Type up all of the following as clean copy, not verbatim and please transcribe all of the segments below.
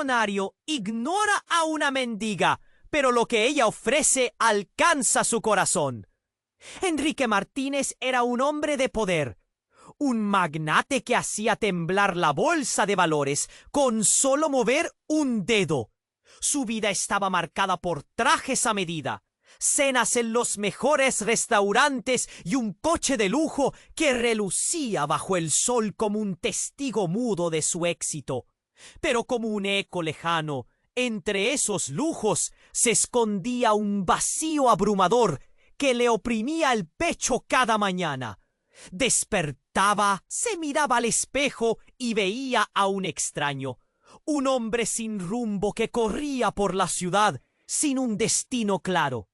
millonario ignora a una mendiga, pero lo que ella ofrece alcanza su corazón. Enrique Martínez era un hombre de poder, un magnate que hacía temblar la bolsa de valores con solo mover un dedo. Su vida estaba marcada por trajes a medida, cenas en los mejores restaurantes y un coche de lujo que relucía bajo el sol como un testigo mudo de su éxito. Pero como un eco lejano, entre esos lujos se escondía un vacío abrumador que le oprimía el pecho cada mañana. Despertaba, se miraba al espejo y veía a un extraño, un hombre sin rumbo que corría por la ciudad sin un destino claro.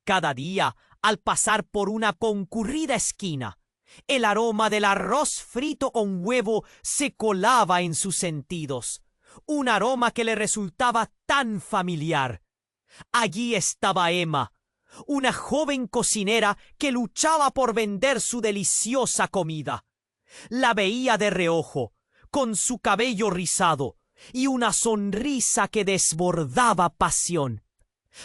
Cada día, al pasar por una concurrida esquina, el aroma del arroz frito con huevo se colaba en sus sentidos, un aroma que le resultaba tan familiar. Allí estaba Emma, una joven cocinera que luchaba por vender su deliciosa comida. La veía de reojo, con su cabello rizado y una sonrisa que desbordaba pasión.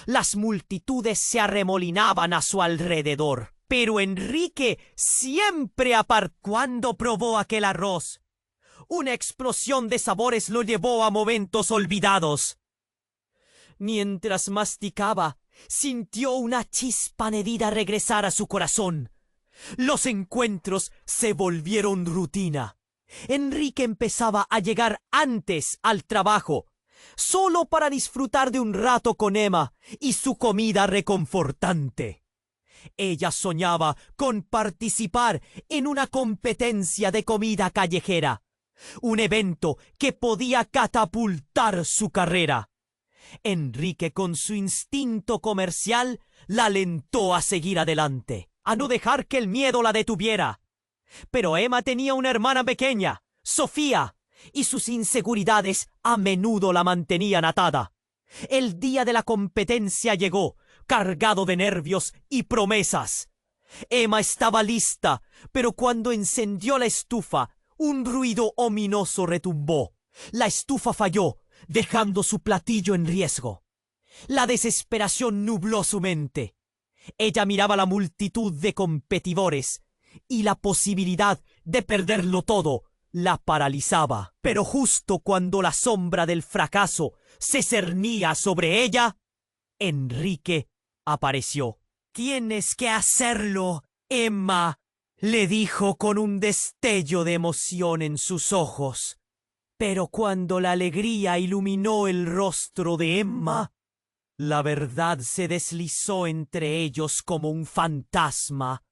Las multitudes se arremolinaban a su alrededor, pero Enrique siempre cuando probó aquel arroz. Una explosión de sabores lo llevó a momentos olvidados. Mientras masticaba, sintió una chispa nedida regresar a su corazón. Los encuentros se volvieron rutina. Enrique empezaba a llegar antes al trabajo, solo para disfrutar de un rato con Emma y su comida reconfortante. Ella soñaba con participar en una competencia de comida callejera, un evento que podía catapultar su carrera. Enrique, con su instinto comercial, la alentó a seguir adelante, a no dejar que el miedo la detuviera. Pero Emma tenía una hermana pequeña, Sofía, y sus inseguridades a menudo la mantenían atada. El día de la competencia llegó, cargado de nervios y promesas. Emma estaba lista, pero cuando encendió la estufa, un ruido ominoso retumbó. La estufa falló, dejando su platillo en riesgo. La desesperación nubló su mente. Ella miraba la multitud de competidores y la posibilidad de perderlo todo la paralizaba. Pero justo cuando la sombra del fracaso se cernía sobre ella, Enrique apareció. «Tienes que hacerlo, Emma», le dijo con un destello de emoción en sus ojos. Pero cuando la alegría iluminó el rostro de Emma, la verdad se deslizó entre ellos como un fantasma.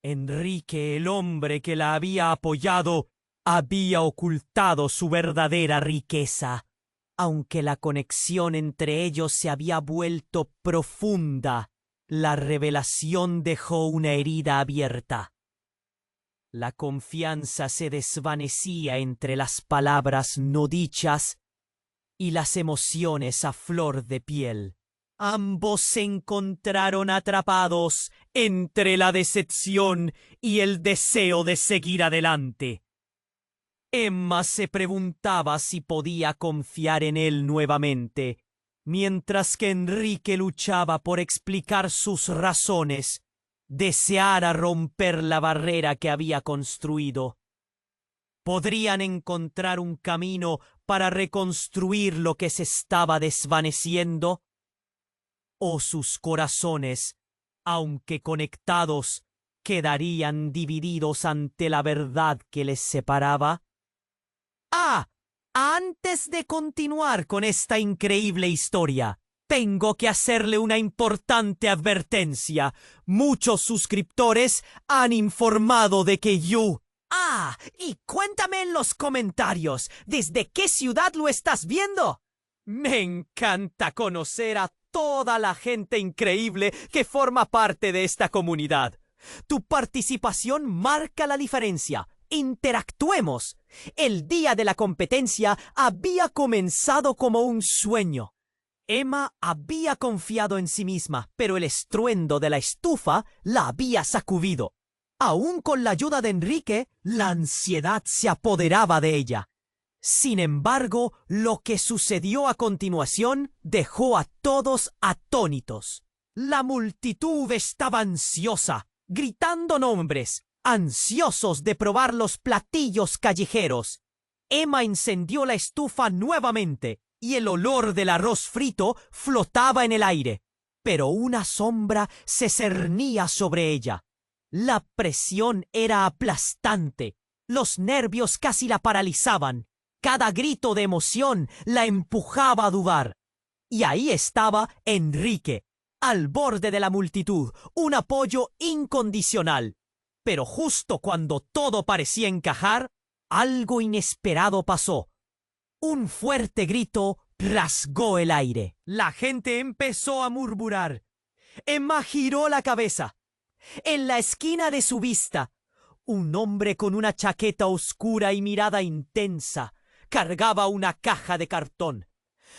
Enrique, el hombre que la había apoyado, había ocultado su verdadera riqueza. Aunque la conexión entre ellos se había vuelto profunda, la revelación dejó una herida abierta. La confianza se desvanecía entre las palabras no dichas y las emociones a flor de piel. Ambos se encontraron atrapados entre la decepción y el deseo de seguir adelante. Emma se preguntaba si podía confiar en él nuevamente, mientras que Enrique luchaba por explicar sus razones, deseara romper la barrera que había construido. ¿Podrían encontrar un camino para reconstruir lo que se estaba desvaneciendo? ¿O sus corazones, aunque conectados, quedarían divididos ante la verdad que les separaba? Antes de continuar con esta increíble historia, tengo que hacerle una importante advertencia. Muchos suscriptores han informado de que yo... y cuéntame en los comentarios, ¿desde qué ciudad lo estás viendo? Me encanta conocer a toda la gente increíble que forma parte de esta comunidad. Tu participación marca la diferencia. Interactuemos. El día de la competencia había comenzado como un sueño. Emma había confiado en sí misma, pero el estruendo de la estufa la había sacudido. Aún con la ayuda de Enrique, la ansiedad se apoderaba de ella. Sin embargo, lo que sucedió a continuación dejó a todos atónitos. La multitud estaba ansiosa, gritando nombres, ansiosos de probar los platillos callejeros. Emma encendió la estufa nuevamente y el olor del arroz frito flotaba en el aire, pero una sombra se cernía sobre ella. La presión era aplastante, los nervios casi la paralizaban. Cada grito de emoción la empujaba a dudar. Y ahí estaba Enrique, al borde de la multitud, un apoyo incondicional. Pero justo cuando todo parecía encajar, algo inesperado pasó. Un fuerte grito rasgó el aire. La gente empezó a murmurar. Emma giró la cabeza. En la esquina de su vista, un hombre con una chaqueta oscura y mirada intensa cargaba una caja de cartón.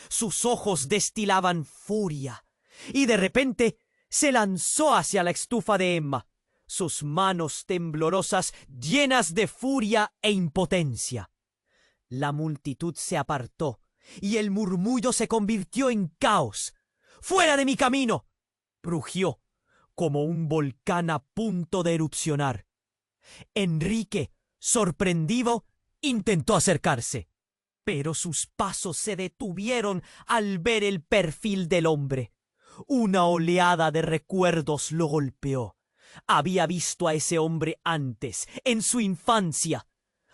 Sus ojos destilaban furia, y de repente se lanzó hacia la estufa de Emma, sus manos temblorosas llenas de furia e impotencia. La multitud se apartó, y el murmullo se convirtió en caos. ¡Fuera de mi camino!, rugió, como un volcán a punto de erupcionar. Enrique, sorprendido, intentó acercarse, pero sus pasos se detuvieron al ver el perfil del hombre. Una oleada de recuerdos lo golpeó. Había visto a ese hombre antes, en su infancia,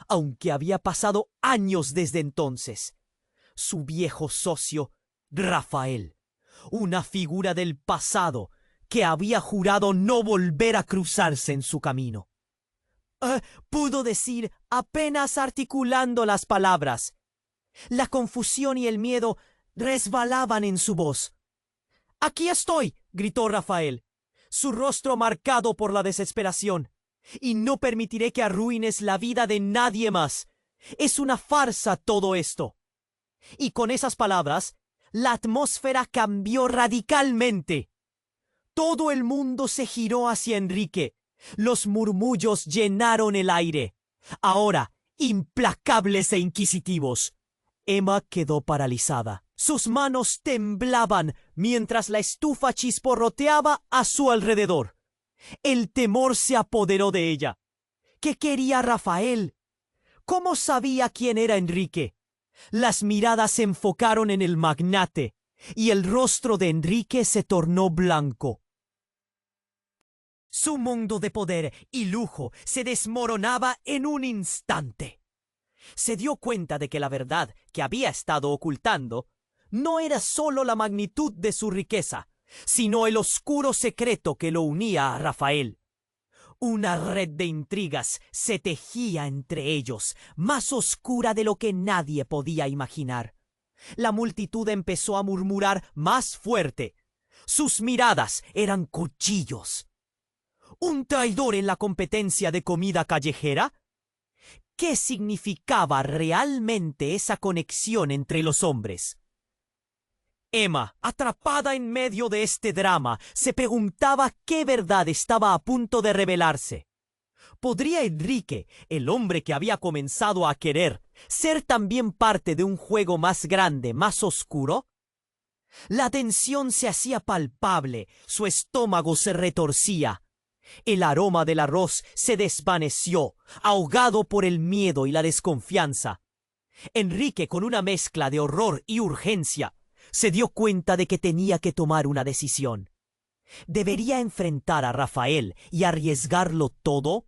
aunque había pasado años desde entonces. Su viejo socio, Rafael, una figura del pasado que había jurado no volver a cruzarse en su camino. Pudo decir apenas articulando las palabras. La confusión y el miedo resbalaban en su voz. «¡Aquí estoy!», gritó Rafael, su rostro marcado por la desesperación. «Y no permitiré que arruines la vida de nadie más. Es una farsa todo esto». Y con esas palabras, la atmósfera cambió radicalmente. Todo el mundo se giró hacia Enrique. Los murmullos llenaron el aire, ahora implacables e inquisitivos. Emma quedó paralizada. Sus manos temblaban mientras la estufa chisporroteaba a su alrededor. El temor se apoderó de ella. ¿Qué quería Rafael? ¿Cómo sabía quién era Enrique? Las miradas se enfocaron en el magnate, y el rostro de Enrique se tornó blanco. Su mundo de poder y lujo se desmoronaba en un instante. Se dio cuenta de que la verdad que había estado ocultando no era solo la magnitud de su riqueza, sino el oscuro secreto que lo unía a Rafael. Una red de intrigas se tejía entre ellos, más oscura de lo que nadie podía imaginar. La multitud empezó a murmurar más fuerte. Sus miradas eran cuchillos. ¿Un traidor en la competencia de comida callejera? ¿Qué significaba realmente esa conexión entre los hombres? Emma, atrapada en medio de este drama, se preguntaba qué verdad estaba a punto de revelarse. ¿Podría Enrique, el hombre que había comenzado a querer, ser también parte de un juego más grande, más oscuro? La tensión se hacía palpable, su estómago se retorcía. El aroma del arroz se desvaneció, ahogado por el miedo y la desconfianza. Enrique, con una mezcla de horror y urgencia, se dio cuenta de que tenía que tomar una decisión. ¿Debería enfrentar a Rafael y arriesgarlo todo?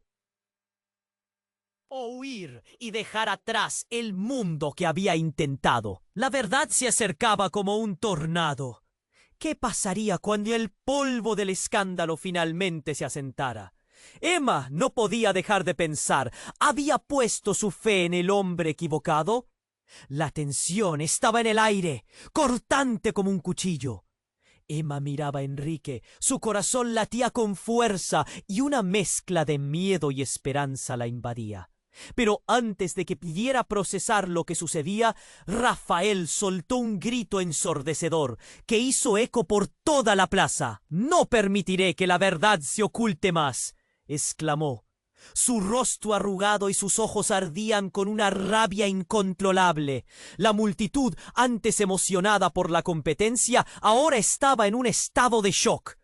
¿O huir y dejar atrás el mundo que había intentado? La verdad se acercaba como un tornado. ¿Qué pasaría cuando el polvo del escándalo finalmente se asentara? Emma no podía dejar de pensar. ¿Había puesto su fe en el hombre equivocado? La tensión estaba en el aire, cortante como un cuchillo. Emma miraba a Enrique, su corazón latía con fuerza y una mezcla de miedo y esperanza la invadía. Pero antes de que pudiera procesar lo que sucedía, Rafael soltó un grito ensordecedor que hizo eco por toda la plaza. «No permitiré que la verdad se oculte más», exclamó. Su rostro arrugado y sus ojos ardían con una rabia incontrolable. La multitud, antes emocionada por la competencia, ahora estaba en un estado de shock.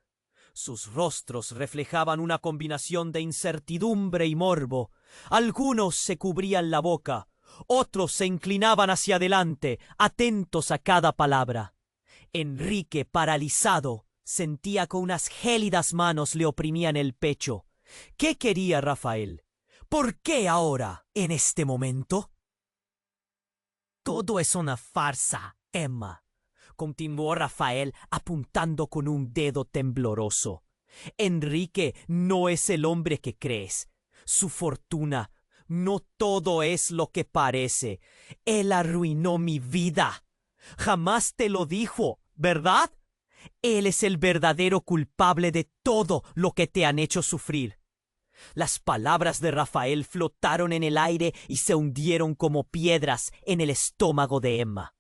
Sus rostros reflejaban una combinación de incertidumbre y morbo. Algunos se cubrían la boca, otros se inclinaban hacia adelante, atentos a cada palabra. Enrique, paralizado, sentía que unas gélidas manos le oprimían el pecho. ¿Qué quería Rafael? ¿Por qué ahora, en este momento? Todo es una farsa, Emma, continuó Rafael apuntando con un dedo tembloroso. Enrique no es el hombre que crees. Su fortuna, no todo es lo que parece. Él arruinó mi vida. Jamás te lo dijo, ¿verdad? Él es el verdadero culpable de todo lo que te han hecho sufrir. Las palabras de Rafael flotaron en el aire y se hundieron como piedras en el estómago de Emma.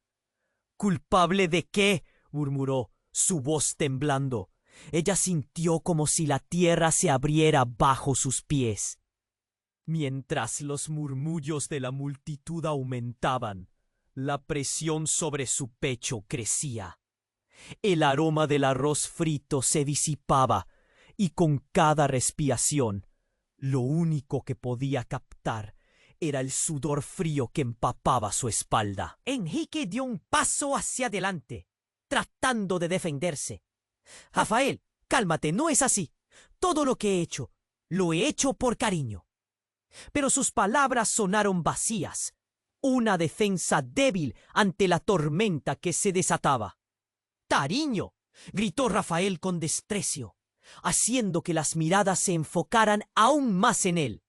¿Culpable de qué?, murmuró, su voz temblando. Ella sintió como si la tierra se abriera bajo sus pies. Mientras los murmullos de la multitud aumentaban, la presión sobre su pecho crecía. El aroma del arroz frito se disipaba y con cada respiración, lo único que podía captar era el sudor frío que empapaba su espalda. Enrique dio un paso hacia adelante, tratando de defenderse. Rafael, cálmate, no es así. Todo lo que he hecho, lo he hecho por cariño. Pero sus palabras sonaron vacías, una defensa débil ante la tormenta que se desataba. ¡Cariño!, gritó Rafael con desprecio, haciendo que las miradas se enfocaran aún más en él.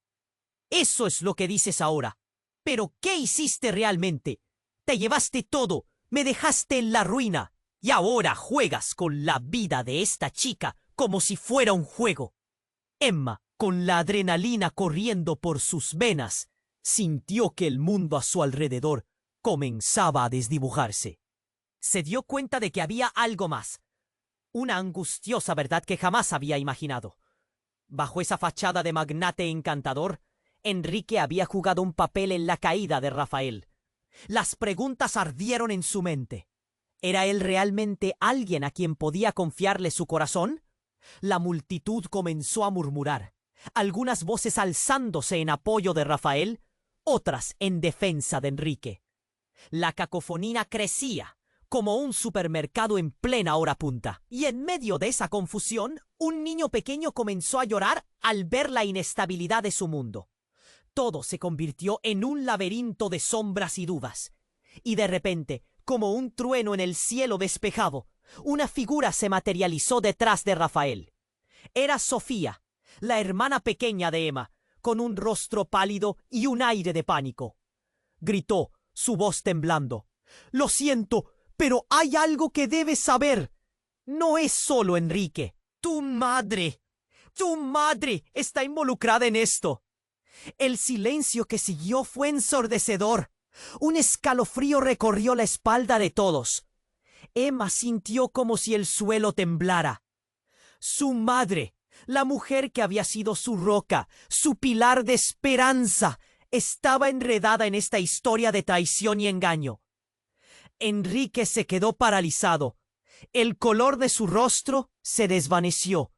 Eso es lo que dices ahora. ¿Pero qué hiciste realmente? Te llevaste todo, me dejaste en la ruina, y ahora juegas con la vida de esta chica como si fuera un juego. Emma, con la adrenalina corriendo por sus venas, sintió que el mundo a su alrededor comenzaba a desdibujarse. Se dio cuenta de que había algo más, una angustiosa verdad que jamás había imaginado. Bajo esa fachada de magnate encantador, Enrique había jugado un papel en la caída de Rafael. Las preguntas ardieron en su mente. ¿Era él realmente alguien a quien podía confiarle su corazón? La multitud comenzó a murmurar, algunas voces alzándose en apoyo de Rafael, otras en defensa de Enrique. La cacofonía crecía, como un supermercado en plena hora punta. Y en medio de esa confusión, un niño pequeño comenzó a llorar al ver la inestabilidad de su mundo. Todo se convirtió en un laberinto de sombras y dudas. Y de repente, como un trueno en el cielo despejado, una figura se materializó detrás de Rafael. Era Sofía, la hermana pequeña de Emma, con un rostro pálido y un aire de pánico. Gritó, su voz temblando. «Lo siento, pero hay algo que debes saber. No es solo Enrique. Tu madre está involucrada en esto». El silencio que siguió fue ensordecedor. Un escalofrío recorrió la espalda de todos. Emma sintió como si el suelo temblara. Su madre, la mujer que había sido su roca, su pilar de esperanza, estaba enredada en esta historia de traición y engaño. Enrique se quedó paralizado. El color de su rostro se desvaneció.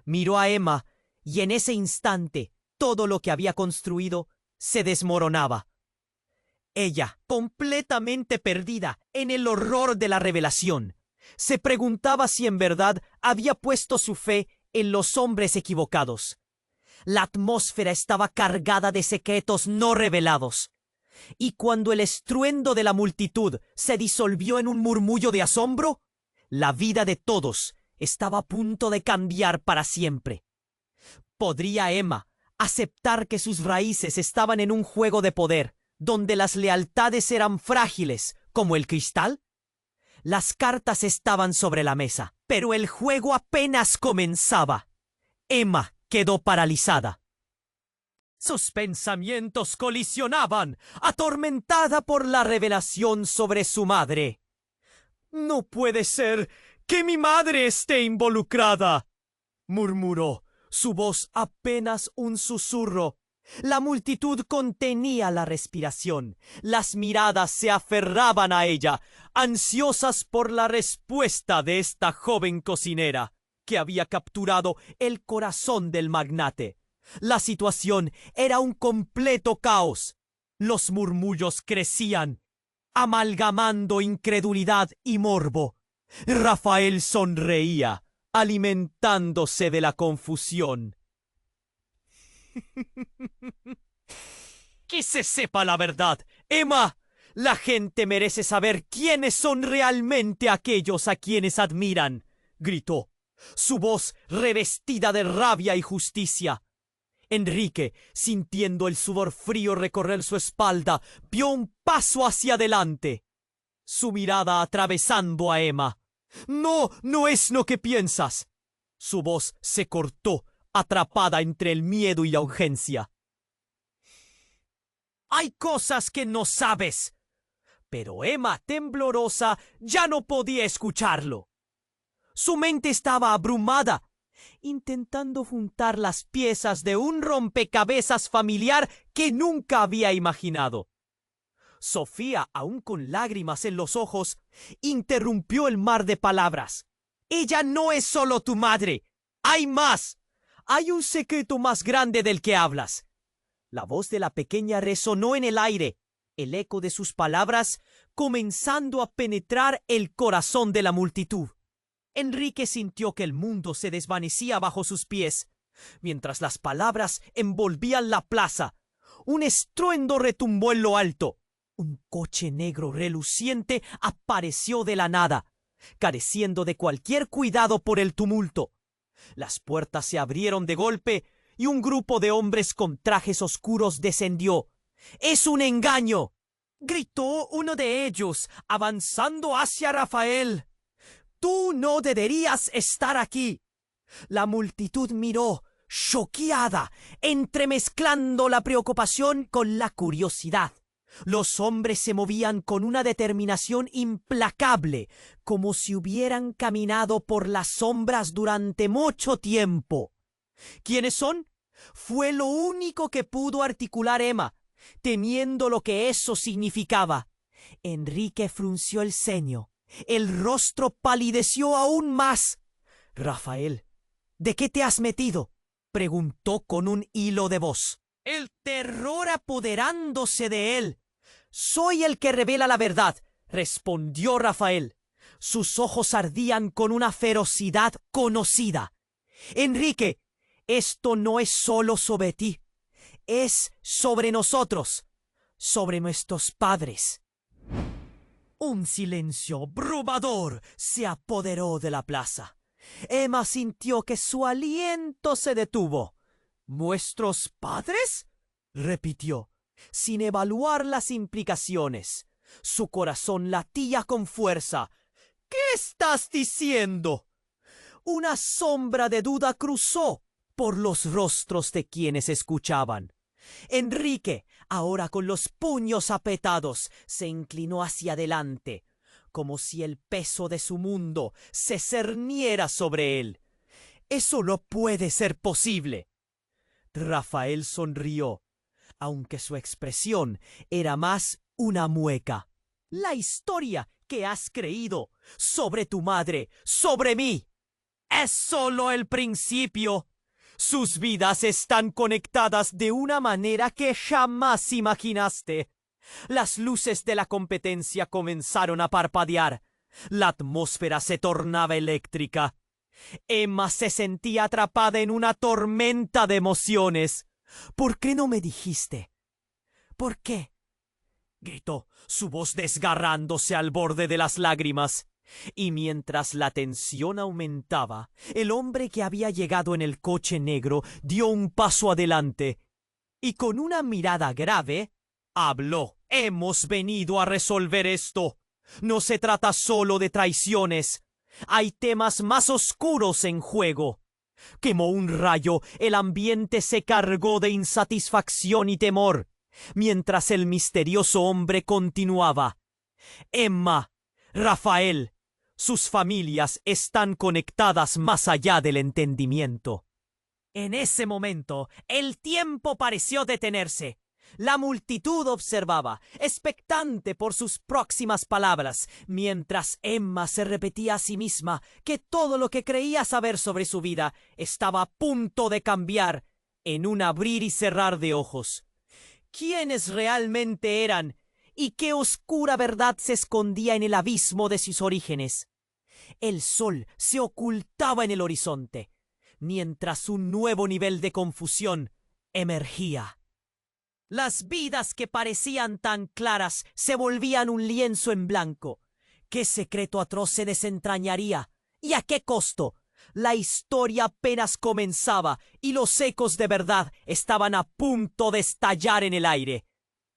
Miró a Emma y en ese instante todo lo que había construido se desmoronaba. Ella, completamente perdida en el horror de la revelación, se preguntaba si en verdad había puesto su fe en los hombres equivocados. La atmósfera estaba cargada de secretos no revelados. Y cuando el estruendo de la multitud se disolvió en un murmullo de asombro, la vida de todos estaba a punto de cambiar para siempre. ¿Podría Emma aceptar que sus raíces estaban en un juego de poder, donde las lealtades eran frágiles como el cristal? Las cartas estaban sobre la mesa, pero el juego apenas comenzaba. Emma quedó paralizada. Sus pensamientos colisionaban, atormentada por la revelación sobre su madre. «No puede ser que mi madre esté involucrada», murmuró, Su voz apenas un susurro. La multitud contenía la respiración. Las miradas se aferraban a ella, ansiosas por la respuesta de esta joven cocinera, que había capturado el corazón del magnate. La situación era un completo caos. Los murmullos crecían, amalgamando incredulidad y morbo. Rafael sonreía, alimentándose de la confusión. Que se sepa la verdad, Emma. La gente merece saber quiénes son realmente aquellos a quienes admiran, gritó, su voz revestida de rabia y justicia. Enrique, sintiendo el sudor frío recorrer su espalda, vio un paso hacia adelante, su mirada atravesando a Emma. No, no es lo que piensas. Su voz se cortó, atrapada entre el miedo y la urgencia. Hay cosas que no sabes. Pero Emma, temblorosa, ya no podía escucharlo. Su mente estaba abrumada, intentando juntar las piezas de un rompecabezas familiar que nunca había imaginado. Sofía, aún con lágrimas en los ojos, interrumpió el mar de palabras. Ella no es solo tu madre. Hay más. Hay un secreto más grande del que hablas. La voz de la pequeña resonó en el aire, el eco de sus palabras comenzando a penetrar el corazón de la multitud. Enrique sintió que el mundo se desvanecía bajo sus pies, mientras las palabras envolvían la plaza. Un estruendo retumbó en lo alto. Un coche negro reluciente apareció de la nada, careciendo de cualquier cuidado por el tumulto. Las puertas se abrieron de golpe y un grupo de hombres con trajes oscuros descendió. ¡Es un engaño!, gritó uno de ellos, avanzando hacia Rafael. «Tú no deberías estar aquí». La multitud miró, choqueada, entremezclando la preocupación con la curiosidad. Los hombres se movían con una determinación implacable, como si hubieran caminado por las sombras durante mucho tiempo. ¿Quiénes son? Fue lo único que pudo articular Emma, temiendo lo que eso significaba. Enrique frunció el ceño. El rostro palideció aún más. «Rafael, ¿de qué te has metido?», preguntó con un hilo de voz, el terror apoderándose de él. «Soy el que revela la verdad», respondió Rafael. Sus ojos ardían con una ferocidad conocida. «Enrique, esto no es solo sobre ti, es sobre nosotros, sobre nuestros padres». Un silencio abrumador se apoderó de la plaza. Emma sintió que su aliento se detuvo. «¿Nuestros padres?», repitió, sin evaluar las implicaciones. Su corazón latía con fuerza. «¿Qué estás diciendo?». Una sombra de duda cruzó por los rostros de quienes escuchaban. Enrique, ahora con los puños apretados, se inclinó hacia adelante, como si el peso de su mundo se cerniera sobre él. «Eso no puede ser posible». Rafael sonrió, aunque su expresión era más una mueca. «La historia que has creído sobre tu madre, sobre mí, es solo el principio. Sus vidas están conectadas de una manera que jamás imaginaste». Las luces de la competencia comenzaron a parpadear. La atmósfera se tornaba eléctrica. Emma se sentía atrapada en una tormenta de emociones. «¿Por qué no me dijiste? ¿Por qué?», gritó, su voz desgarrándose al borde de las lágrimas. Y mientras la tensión aumentaba, el hombre que había llegado en el coche negro dio un paso adelante y con una mirada grave habló. «Hemos venido a resolver esto. No se trata solo de traiciones. Hay temas más oscuros en juego». Como un rayo, el ambiente se cargó de insatisfacción y temor, mientras el misterioso hombre continuaba. «Emma, Rafael, sus familias están conectadas más allá del entendimiento». En ese momento, el tiempo pareció detenerse. La multitud observaba, expectante por sus próximas palabras, mientras Emma se repetía a sí misma que todo lo que creía saber sobre su vida estaba a punto de cambiar en un abrir y cerrar de ojos. ¿Quiénes realmente eran y qué oscura verdad se escondía en el abismo de sus orígenes? El sol se ocultaba en el horizonte, mientras un nuevo nivel de confusión emergía. Las vidas que parecían tan claras se volvían un lienzo en blanco. ¿Qué secreto atroz se desentrañaría? ¿Y a qué costo? La historia apenas comenzaba y los ecos de verdad estaban a punto de estallar en el aire.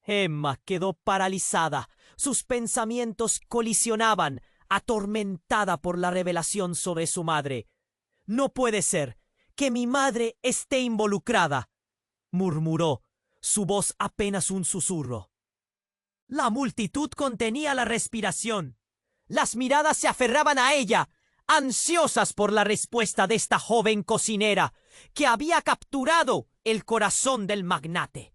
Emma quedó paralizada. Sus pensamientos colisionaban, atormentada por la revelación sobre su madre. «No puede ser que mi madre esté involucrada», murmuró, su voz apenas un susurro. La multitud contenía la respiración. Las miradas se aferraban a ella, ansiosas por la respuesta de esta joven cocinera que había capturado el corazón del magnate.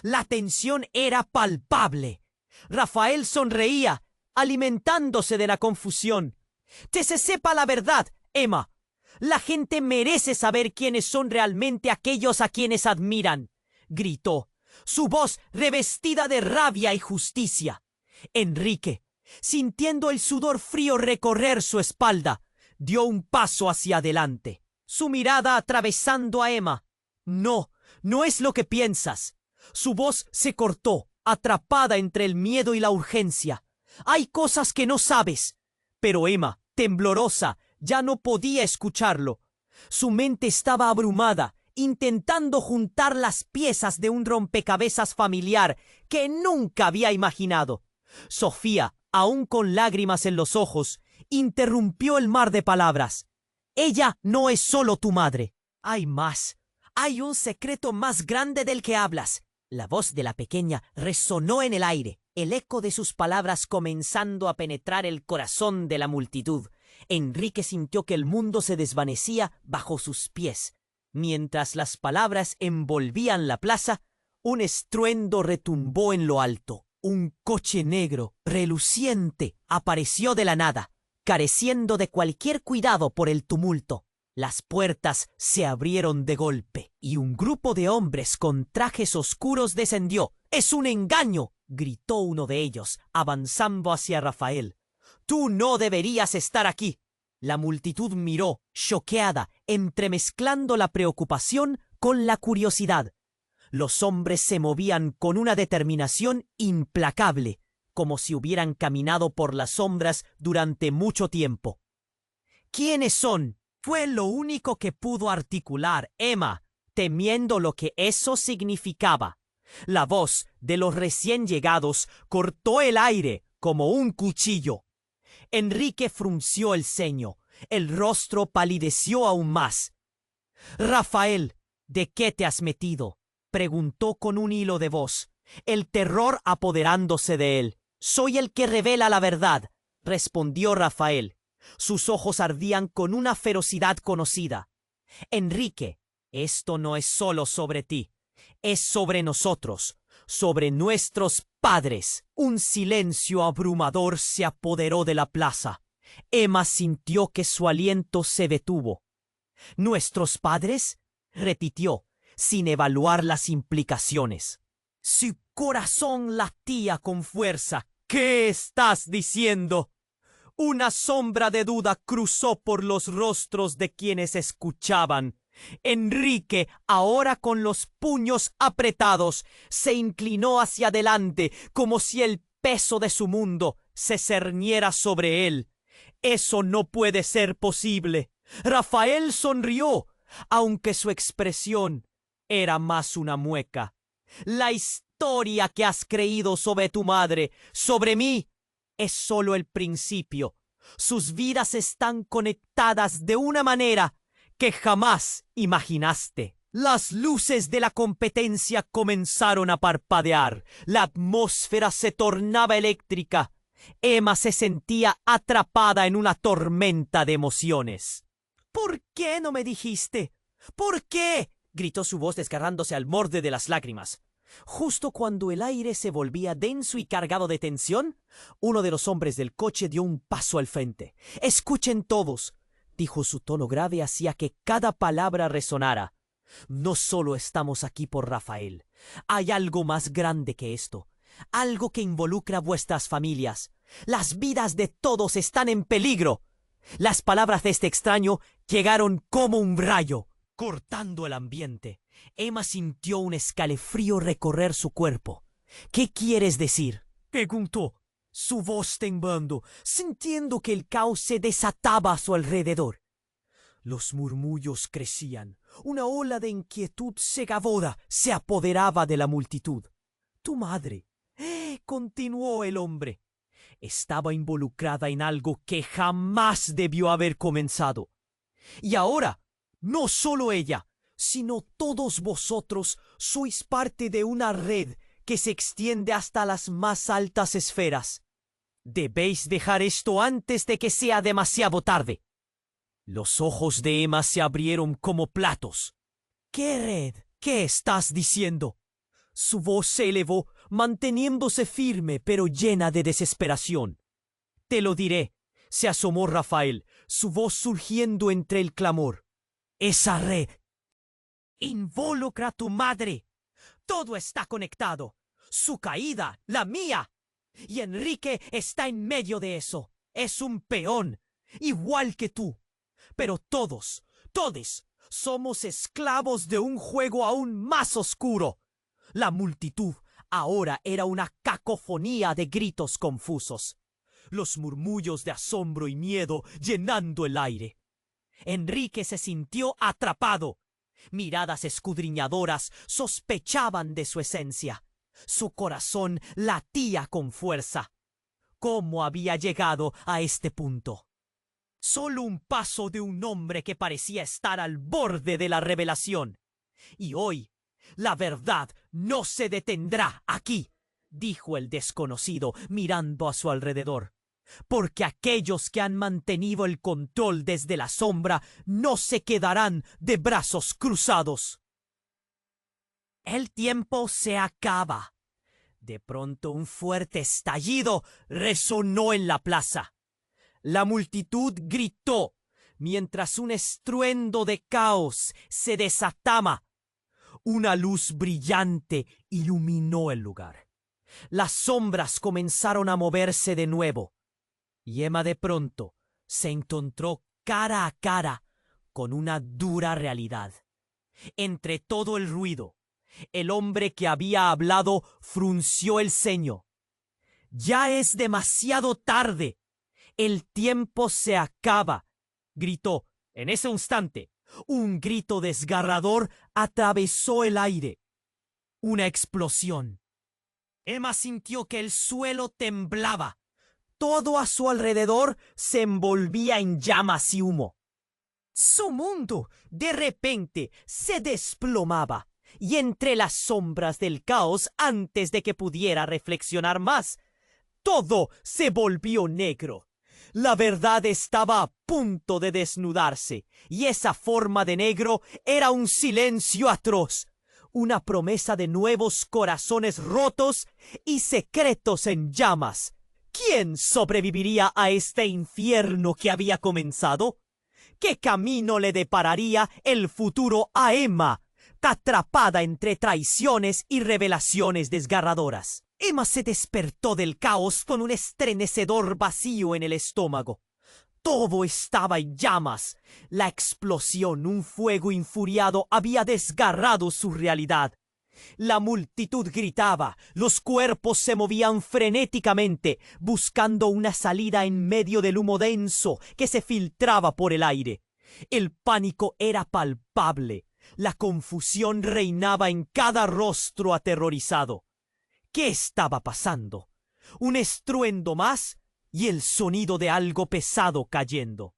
La tensión era palpable. Rafael sonreía, alimentándose de la confusión. «Que se sepa la verdad, Emma. La gente merece saber quiénes son realmente aquellos a quienes admiran», gritó, su voz revestida de rabia y justicia. Enrique, sintiendo el sudor frío recorrer su espalda, dio un paso hacia adelante, su mirada atravesando a Emma. «No, no es lo que piensas». Su voz se cortó, atrapada entre el miedo y la urgencia. «Hay cosas que no sabes». Pero Emma, temblorosa, ya no podía escucharlo. Su mente estaba abrumada, intentando juntar las piezas de un rompecabezas familiar que nunca había imaginado. Sofía, aún con lágrimas en los ojos, interrumpió el mar de palabras. «Ella no es solo tu madre. Hay más. Hay un secreto más grande del que hablas». La voz de la pequeña resonó en el aire, el eco de sus palabras comenzando a penetrar el corazón de la multitud. Enrique sintió que el mundo se desvanecía bajo sus pies. Mientras las palabras envolvían la plaza, un estruendo retumbó en lo alto. Un coche negro, reluciente, apareció de la nada, careciendo de cualquier cuidado por el tumulto. Las puertas se abrieron de golpe y un grupo de hombres con trajes oscuros descendió. «¡Es un engaño!», gritó uno de ellos, avanzando hacia Rafael. «Tú no deberías estar aquí». La multitud miró, choqueada, entremezclando la preocupación con la curiosidad. Los hombres se movían con una determinación implacable, como si hubieran caminado por las sombras durante mucho tiempo. «¿Quiénes son?», fue lo único que pudo articular Emma, temiendo lo que eso significaba. La voz de los recién llegados cortó el aire como un cuchillo. Enrique frunció el ceño, el rostro palideció aún más. «Rafael, ¿de qué te has metido?», preguntó con un hilo de voz, el terror apoderándose de él. «Soy el que revela la verdad», respondió Rafael. Sus ojos ardían con una ferocidad conocida. «Enrique, esto no es solo sobre ti, es sobre nosotros, sobre nuestros padres». Un silencio abrumador se apoderó de la plaza. Emma sintió que su aliento se detuvo. «¿Nuestros padres?», repitió, sin evaluar las implicaciones. Su corazón latía con fuerza. «¿Qué estás diciendo?». Una sombra de duda cruzó por los rostros de quienes escuchaban. Enrique, ahora con los puños apretados, se inclinó hacia adelante como si el peso de su mundo se cerniera sobre él. «Eso no puede ser posible». Rafael sonrió, aunque su expresión era más una mueca. «La historia que has creído sobre tu madre, sobre mí, es solo el principio. Sus vidas están conectadas de una manera que jamás imaginaste». Las luces de la competencia comenzaron a parpadear. La atmósfera se tornaba eléctrica. Emma se sentía atrapada en una tormenta de emociones. «¿Por qué no me dijiste? ¿Por qué? Gritó su voz desgarrándose al borde de las lágrimas. Justo cuando el aire se volvía denso y cargado de tensión, uno de los hombres del coche dio un paso al frente. «Escuchen todos», dijo, su tono grave hacía que cada palabra resonara. «No solo estamos aquí por Rafael. Hay algo más grande que esto. Algo que involucra vuestras familias. Las vidas de todos están en peligro». Las palabras de este extraño llegaron como un rayo, cortando el ambiente. Emma sintió un escalofrío recorrer su cuerpo. «¿Qué quieres decir?», preguntó, su voz temblando, sintiendo que el caos se desataba a su alrededor. Los murmullos crecían. Una ola de inquietud cegadora se apoderaba de la multitud. «Tu madre», continuó el hombre, «estaba involucrada en algo que jamás debió haber comenzado. Y ahora, no solo ella, sino todos vosotros sois parte de una red que se extiende hasta las más altas esferas. Debéis dejar esto antes de que sea demasiado tarde». Los ojos de Emma se abrieron como platos. «¿Qué red? ¿Qué estás diciendo?». Su voz se elevó, manteniéndose firme pero llena de desesperación. «Te lo diré», se asomó Rafael, su voz surgiendo entre el clamor. «Esa red involucra a tu madre. Todo está conectado. Su caída, la mía. Y Enrique está en medio de eso. Es un peón, igual que tú. Pero todos, somos esclavos de un juego aún más oscuro». La multitud ahora era una cacofonía de gritos confusos, los murmullos de asombro y miedo llenando el aire. Enrique se sintió atrapado. Miradas escudriñadoras sospechaban de su esencia. Su corazón latía con fuerza. ¿Cómo había llegado a este punto? Solo un paso de un hombre que parecía estar al borde de la revelación. Y hoy, la verdad no se detendrá aquí, dijo el desconocido mirando a su alrededor, porque aquellos que han mantenido el control desde la sombra no se quedarán de brazos cruzados. El tiempo se acaba. De pronto un fuerte estallido resonó en la plaza. La multitud gritó, mientras un estruendo de caos se desataba. Una luz brillante iluminó el lugar. Las sombras comenzaron a moverse de nuevo, y Emma de pronto se encontró cara a cara con una dura realidad. Entre todo el ruido, el hombre que había hablado frunció el ceño. «Ya es demasiado tarde. El tiempo se acaba», gritó. En ese instante, un grito desgarrador atravesó el aire. Una explosión. Emma sintió que el suelo temblaba. Todo a su alrededor se envolvía en llamas y humo. Su mundo, de repente, se desplomaba, y entre las sombras del caos, antes de que pudiera reflexionar más, todo se volvió negro. La verdad estaba a punto de desnudarse, y esa forma de negro era un silencio atroz, una promesa de nuevos corazones rotos y secretos en llamas. ¿Quién sobreviviría a este infierno que había comenzado? ¿Qué camino le depararía el futuro a Emma, atrapada entre traiciones y revelaciones desgarradoras? Emma se despertó del caos con un estremecedor vacío en el estómago. Todo estaba en llamas. La explosión, un fuego infuriado, había desgarrado su realidad. La multitud gritaba, los cuerpos se movían frenéticamente, buscando una salida en medio del humo denso que se filtraba por el aire. El pánico era palpable. La confusión reinaba en cada rostro aterrorizado. ¿Qué estaba pasando? Un estruendo más y el sonido de algo pesado cayendo.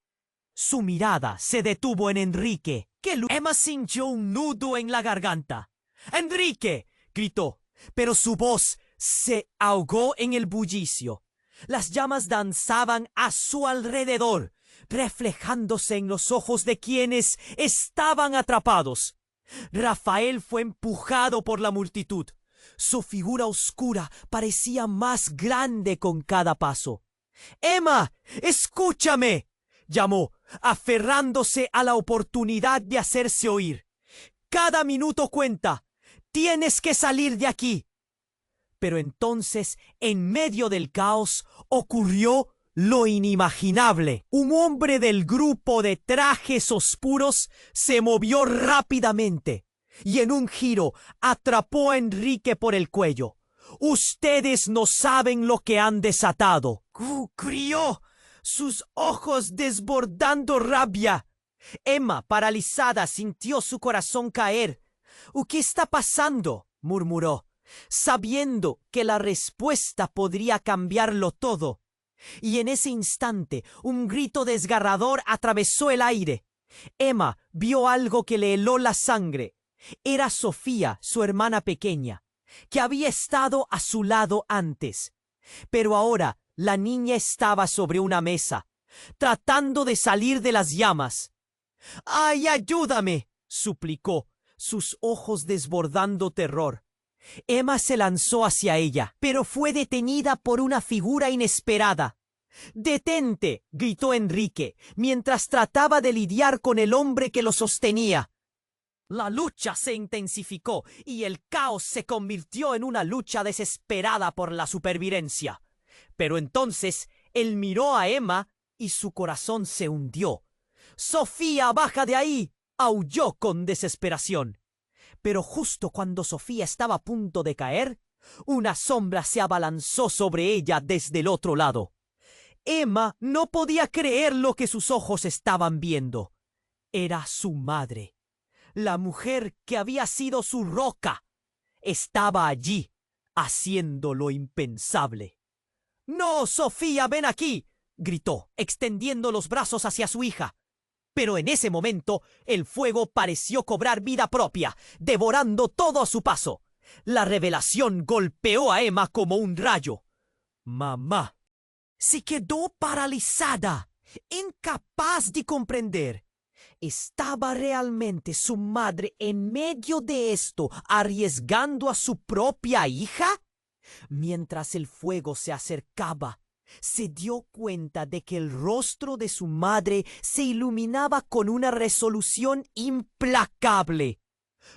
Su mirada se detuvo en Enrique. Emma sintió un nudo en la garganta. «¡Enrique!», gritó, pero su voz se ahogó en el bullicio. Las llamas danzaban a su alrededor, reflejándose en los ojos de quienes estaban atrapados. Rafael fue empujado por la multitud. Su figura oscura parecía más grande con cada paso. «Emma, escúchame», llamó, aferrándose a la oportunidad de hacerse oír. «Cada minuto cuenta. Tienes que salir de aquí». Pero entonces, en medio del caos, ocurrió lo inimaginable. Un hombre del grupo de trajes oscuros se movió rápidamente y en un giro atrapó a Enrique por el cuello. «Ustedes no saben lo que han desatado», crió, sus ojos desbordando rabia. Emma, paralizada, sintió su corazón caer. «¿Qué está pasando?», murmuró, sabiendo que la respuesta podría cambiarlo todo. Y en ese instante un grito desgarrador atravesó el aire. Emma vio algo que le heló la sangre. Era Sofía, su hermana pequeña, que había estado a su lado antes. Pero ahora la niña estaba sobre una mesa, tratando de salir de las llamas. «¡Ay, ayúdame!», suplicó, sus ojos desbordando terror. Emma se lanzó hacia ella, pero fue detenida por una figura inesperada. «¡Detente!», gritó Enrique, mientras trataba de lidiar con el hombre que lo sostenía. La lucha se intensificó y el caos se convirtió en una lucha desesperada por la supervivencia. Pero entonces él miró a Emma y su corazón se hundió. «¡Sofía, baja de ahí!», aulló con desesperación. Pero justo cuando Sofía estaba a punto de caer, una sombra se abalanzó sobre ella desde el otro lado. Emma no podía creer lo que sus ojos estaban viendo. Era su madre. La mujer que había sido su roca estaba allí, haciendo lo impensable. «¡No, Sofía, ven aquí!», gritó, extendiendo los brazos hacia su hija. Pero en ese momento el fuego pareció cobrar vida propia, devorando todo a su paso. La revelación golpeó a Emma como un rayo. Mamá se quedó paralizada, incapaz de comprender. ¿Estaba realmente su madre en medio de esto, arriesgando a su propia hija? Mientras el fuego se acercaba, se dio cuenta de que el rostro de su madre se iluminaba con una resolución implacable.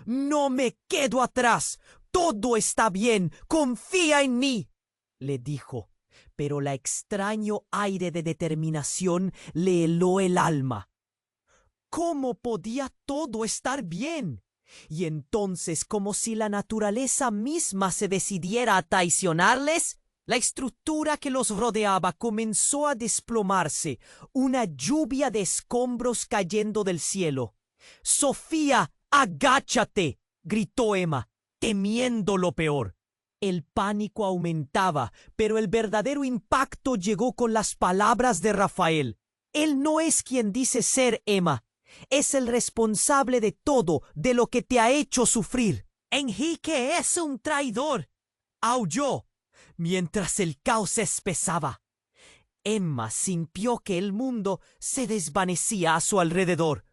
«No me quedo atrás. Todo está bien. Confía en mí», le dijo. Pero el extraño aire de determinación le heló el alma. ¿Cómo podía todo estar bien? Y entonces, como si la naturaleza misma se decidiera a traicionarles, la estructura que los rodeaba comenzó a desplomarse, una lluvia de escombros cayendo del cielo. «Sofía, agáchate», gritó Emma, temiendo lo peor. El pánico aumentaba, pero el verdadero impacto llegó con las palabras de Rafael. «Él no es quien dice ser, Emma. Es el responsable de todo, de lo que te ha hecho sufrir. Enrique es un traidor», aulló, mientras el caos se espesaba. Emma sintió que el mundo se desvanecía a su alrededor.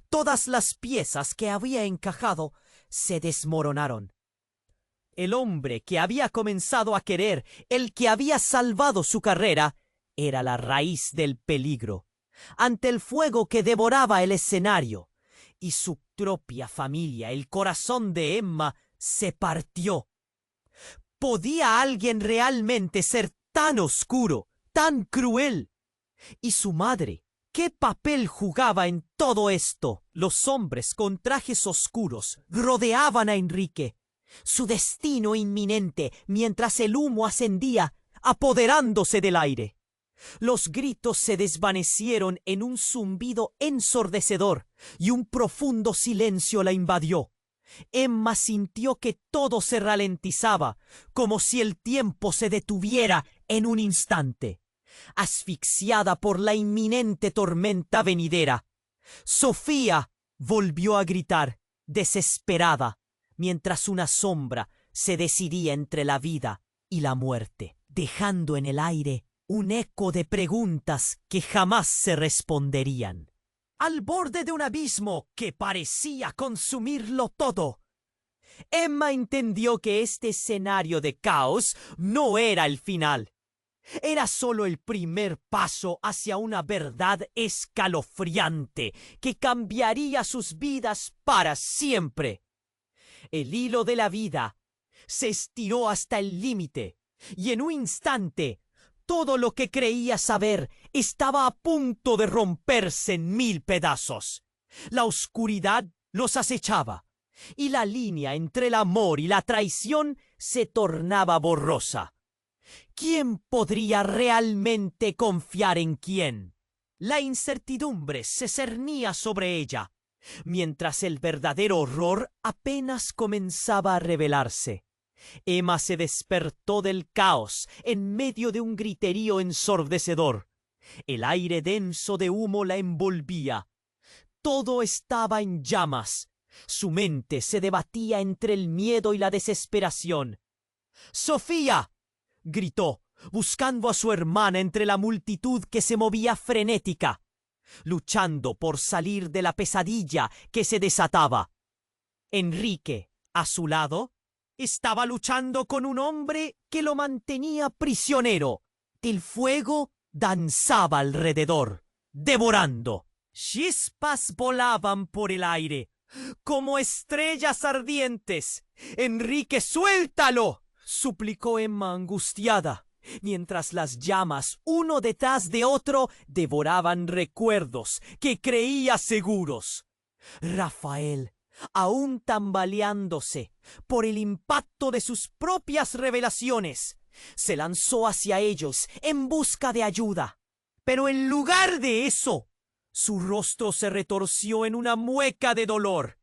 Todas las piezas que había encajado se desmoronaron. El hombre que había comenzado a querer, el que había salvado su carrera, era la raíz del peligro. Ante el fuego que devoraba el escenario y su propia familia, el corazón de Emma se partió. ¿Podía alguien realmente ser tan oscuro, tan cruel? ¿Y su madre? ¿Qué papel jugaba en todo esto? Los hombres con trajes oscuros rodeaban a Enrique. Su destino inminente mientras el humo ascendía, apoderándose del aire. Los gritos se desvanecieron en un zumbido ensordecedor y un profundo silencio la invadió. Emma sintió que todo se ralentizaba, como si el tiempo se detuviera en un instante, asfixiada por la inminente tormenta venidera. «Sofía», volvió a gritar, desesperada, mientras una sombra se decidía entre la vida y la muerte, dejando en el aire un eco de preguntas que jamás se responderían. Al borde de un abismo que parecía consumirlo todo, Emma entendió que este escenario de caos no era el final. Era solo el primer paso hacia una verdad escalofriante que cambiaría sus vidas para siempre. El hilo de la vida se estiró hasta el límite, y en un instante todo lo que creía saber estaba a punto de romperse en 1000 pedazos. La oscuridad los acechaba, y la línea entre el amor y la traición se tornaba borrosa. ¿Quién podría realmente confiar en quién? La incertidumbre se cernía sobre ella, mientras el verdadero horror apenas comenzaba a revelarse. Emma se despertó del caos en medio de un griterío ensordecedor. El aire denso de humo la envolvía. Todo estaba en llamas. Su mente se debatía entre el miedo y la desesperación. ¡Sofía!, gritó, buscando a su hermana entre la multitud que se movía frenética, luchando por salir de la pesadilla que se desataba. Enrique, a su lado, estaba luchando con un hombre que lo mantenía prisionero. El fuego danzaba alrededor, devorando. Chispas volaban por el aire, como estrellas ardientes. «Enrique, suéltalo», suplicó Emma angustiada, mientras las llamas, uno detrás de otro, devoraban recuerdos que creía seguros. Rafael, aún tambaleándose por el impacto de sus propias revelaciones, se lanzó hacia ellos en busca de ayuda. Pero en lugar de eso, su rostro se retorció en una mueca de dolor.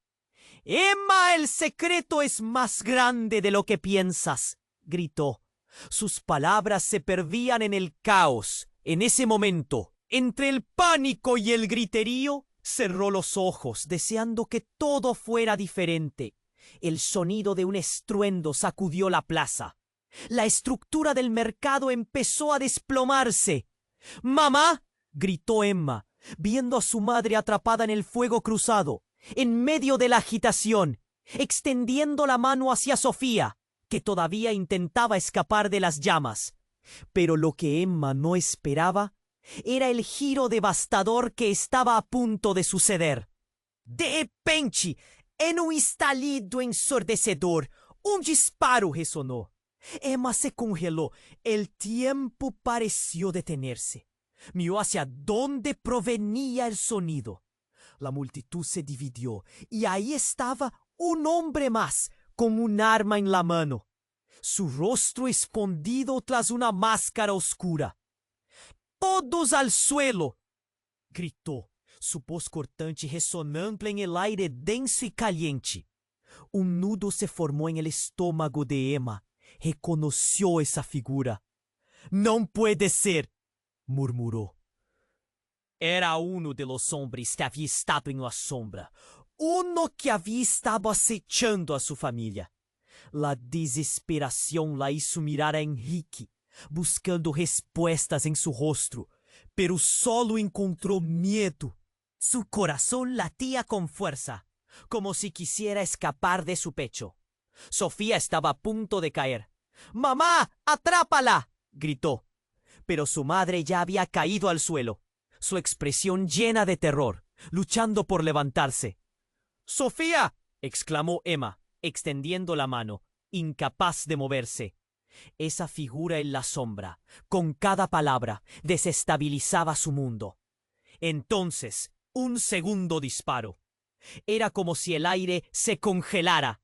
«Emma, el secreto es más grande de lo que piensas», gritó. Sus palabras se perdían en el caos. En ese momento, entre el pánico y el griterío, cerró los ojos, deseando que todo fuera diferente. El sonido de un estruendo sacudió la plaza. La estructura del mercado empezó a desplomarse. «¡Mamá!», gritó Emma, viendo a su madre atrapada en el fuego cruzado, en medio de la agitación, extendiendo la mano hacia Sofía, que todavía intentaba escapar de las llamas. Pero lo que Emma no esperaba era el giro devastador que estaba a punto de suceder. De repente, en un estallido ensordecedor, un disparo resonó. Emma se congeló. El tiempo pareció detenerse. Miró hacia dónde provenía el sonido. La multitud se dividió, y ahí estaba un hombre más, con un arma en la mano, su rostro escondido tras una máscara oscura. «¡Todos al suelo!», gritó, su voz cortante resonando en el aire denso y caliente. Un nudo se formó en el estómago de Emma. Reconoció esa figura. «No puede ser», murmuró. Era uno de los hombres que había estado en la sombra, uno que había estado acechando a su familia. La desesperación la hizo mirar a Enrique, buscando respuestas en su rostro, pero solo encontró miedo. Su corazón latía con fuerza, como si quisiera escapar de su pecho. Sofía estaba a punto de caer. «¡Mamá, atrápala!», gritó. Pero su madre ya había caído al suelo, su expresión llena de terror, luchando por levantarse. «¡Sofía!», exclamó Emma, extendiendo la mano, incapaz de moverse. Esa figura en la sombra, con cada palabra, desestabilizaba su mundo. Entonces, un segundo disparo. Era como si el aire se congelara.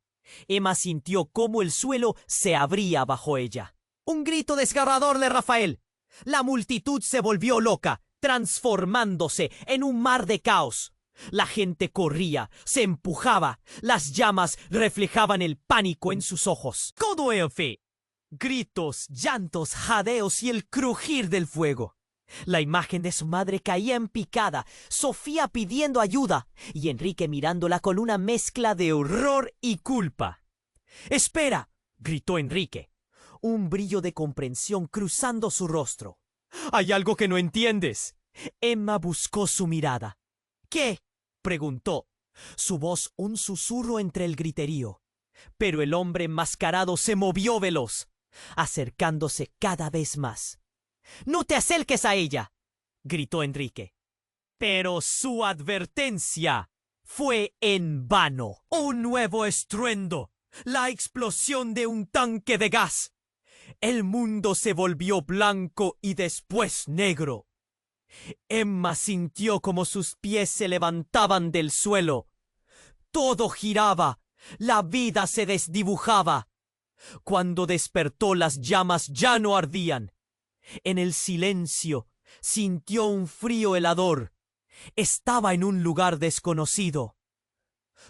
Emma sintió cómo el suelo se abría bajo ella. Un grito desgarrador de Rafael. La multitud se volvió loca, transformándose en un mar de caos. La gente corría, se empujaba, las llamas reflejaban el pánico en sus ojos. Todo en fe. Gritos, llantos, jadeos y el crujir del fuego. La imagen de su madre caía en picada, Sofía pidiendo ayuda y Enrique mirándola con una mezcla de horror y culpa. «¡Espera!», gritó Enrique, un brillo de comprensión cruzando su rostro. Hay algo que no entiendes. Emma buscó su mirada. ¿Qué? Preguntó, su voz un susurro entre el griterío. Pero el hombre enmascarado se movió veloz, acercándose cada vez más. «¡No te acerques a ella!», gritó Enrique. Pero su advertencia fue en vano. Un nuevo estruendo, la explosión de un tanque de gas. El mundo se volvió blanco y después negro. Emma sintió como sus pies se levantaban del suelo. Todo giraba, la vida se desdibujaba. Cuando despertó, las llamas ya no ardían. En el silencio sintió un frío helador. Estaba en un lugar desconocido.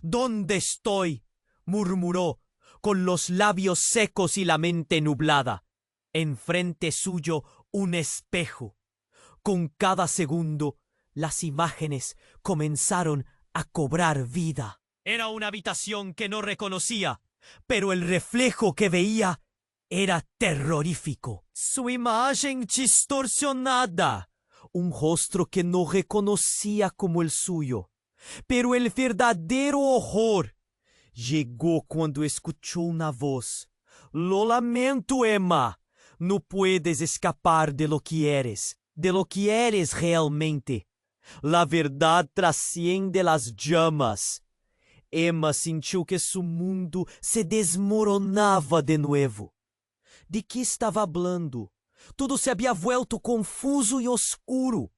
«¿Dónde estoy?», murmuró, con los labios secos y la mente nublada. Enfrente suyo un espejo. Con cada segundo, las imágenes comenzaron a cobrar vida. Era una habitación que no reconocía, pero el reflejo que veía era terrorífico. Su imagen distorsionada, un rostro que no reconocía como el suyo. Pero el verdadero horror llegó cuando escuchó una voz. «Lo lamento, Emma. No puedes escapar de lo que eres realmente. La verdad trasciende las llamas». Emma sintió que su mundo se desmoronaba de nuevo. ¿De qué estaba hablando? Todo se había vuelto confuso y oscuro.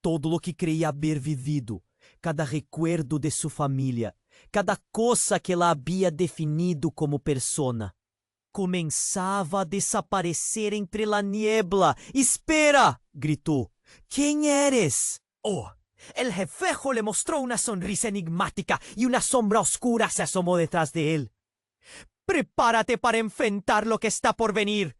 Todo lo que creía haber vivido, cada recuerdo de su familia, cada cosa que la había definido como persona, comenzaba a desaparecer entre la niebla. «¡Espera!», gritó. «¿Quién eres?». Oh, el reflejo le mostró una sonrisa enigmática y una sombra oscura se asomó detrás de él. «Prepárate para enfrentar lo que está por venir»,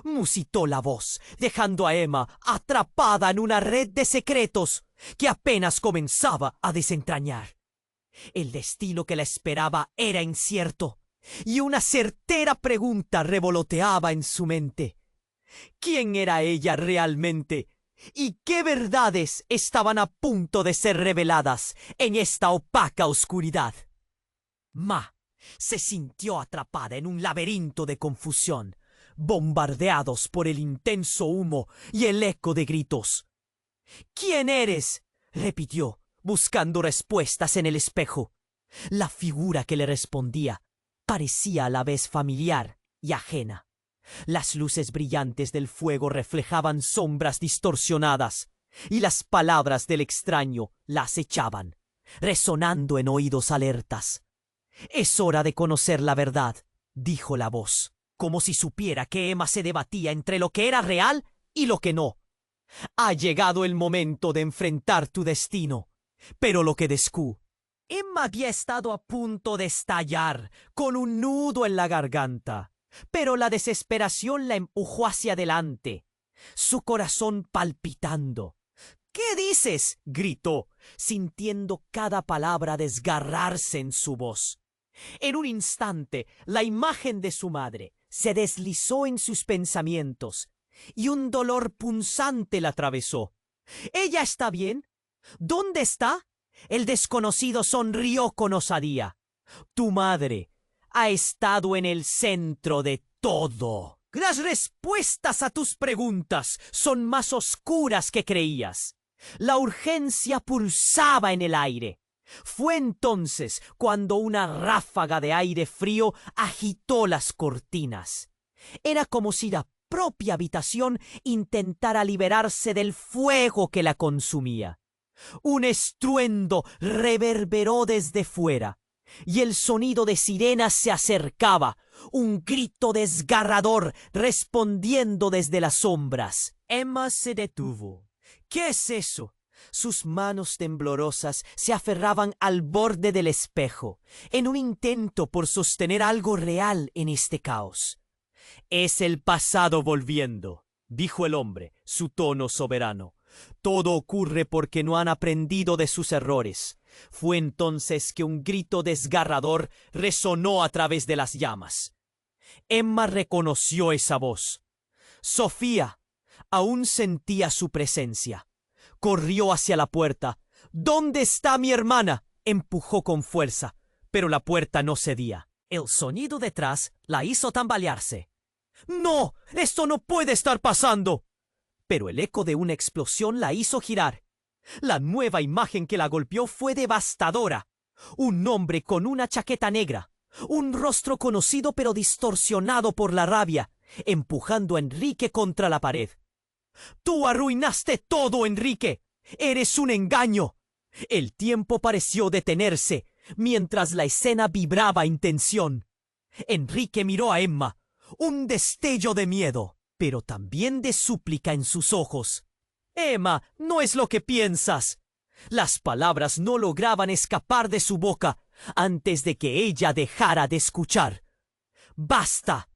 musitó la voz, dejando a Emma atrapada en una red de secretos que apenas comenzaba a desentrañar. El destino que la esperaba era incierto, y una certera pregunta revoloteaba en su mente. ¿Quién era ella realmente? ¿Y qué verdades estaban a punto de ser reveladas en esta opaca oscuridad? Ma se sintió atrapada en un laberinto de confusión, bombardeados por el intenso humo y el eco de gritos. «¿Quién eres?», repitió, buscando respuestas en el espejo. La figura que le respondía parecía a la vez familiar y ajena. Las luces brillantes del fuego reflejaban sombras distorsionadas, y las palabras del extraño la acechaban, resonando en oídos alertas. «Es hora de conocer la verdad», dijo la voz, como si supiera que Emma se debatía entre lo que era real y lo que no. «Ha llegado el momento de enfrentar tu destino». Pero lo que descubrió. Emma había estado a punto de estallar, con un nudo en la garganta, pero la desesperación la empujó hacia adelante, su corazón palpitando. «¿Qué dices?», gritó, sintiendo cada palabra desgarrarse en su voz. En un instante, la imagen de su madre se deslizó en sus pensamientos, y un dolor punzante la atravesó. «¿Ella está bien? ¿Dónde está?». El desconocido sonrió con osadía. «Tu madre ha estado en el centro de todo. Las respuestas a tus preguntas son más oscuras que creías». La urgencia pulsaba en el aire. Fue entonces cuando una ráfaga de aire frío agitó las cortinas. Era como si la propia habitación intentara liberarse del fuego que la consumía. Un estruendo reverberó desde fuera, y el sonido de sirenas se acercaba, un grito desgarrador respondiendo desde las sombras. Emma se detuvo. «¿Qué es eso?». Sus manos temblorosas se aferraban al borde del espejo, en un intento por sostener algo real en este caos. «Es el pasado volviendo», dijo el hombre, su tono soberano. «Todo ocurre porque no han aprendido de sus errores». Fue entonces que un grito desgarrador resonó a través de las llamas. Emma reconoció esa voz. «Sofía, Aún sentía su presencia. Corrió hacia la puerta. ¿Dónde está mi hermana? Empujó con fuerza, pero la puerta no cedía. El sonido detrás la hizo tambalearse. ¡No! ¡Esto no puede estar pasando! Pero el eco de una explosión la hizo girar. La nueva imagen que la golpeó fue devastadora. Un hombre con una chaqueta negra, un rostro conocido pero distorsionado por la rabia, empujando a Enrique contra la pared. ¡Tú arruinaste todo, Enrique! ¡Eres un engaño! El tiempo pareció detenerse, mientras la escena vibraba en tensión. Enrique miró a Emma, un destello de miedo, pero también de súplica en sus ojos. «Emma, no es lo que piensas». Las palabras no lograban escapar de su boca antes de que ella dejara de escuchar. «¡Basta!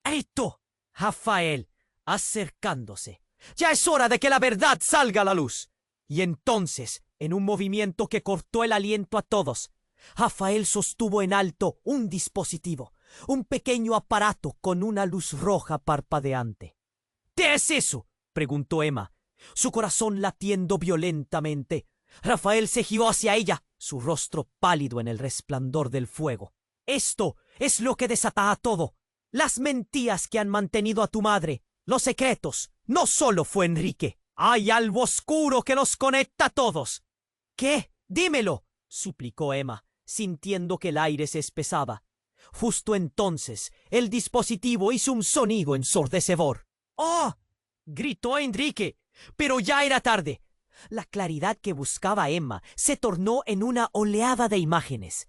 ¡Esto!» Rafael, acercándose. «Ya es hora de que la verdad salga a la luz». Y entonces, en un movimiento que cortó el aliento a todos, Rafael sostuvo en alto un dispositivo, un pequeño aparato con una luz roja parpadeante. «¿Qué es eso?», preguntó Emma, su corazón latiendo violentamente. Rafael se giró hacia ella, su rostro pálido en el resplandor del fuego. «Esto es lo que desata todo. Las mentiras que han mantenido a tu madre, los secretos. No solo fue Enrique. Hay algo oscuro que los conecta a todos». «¿Qué? Dímelo», suplicó Emma, sintiendo que el aire se espesaba. Justo entonces, el dispositivo hizo un sonido ensordecedor. «¡Oh!», gritó Enrique, pero ya era tarde. La claridad que buscaba Emma se tornó en una oleada de imágenes.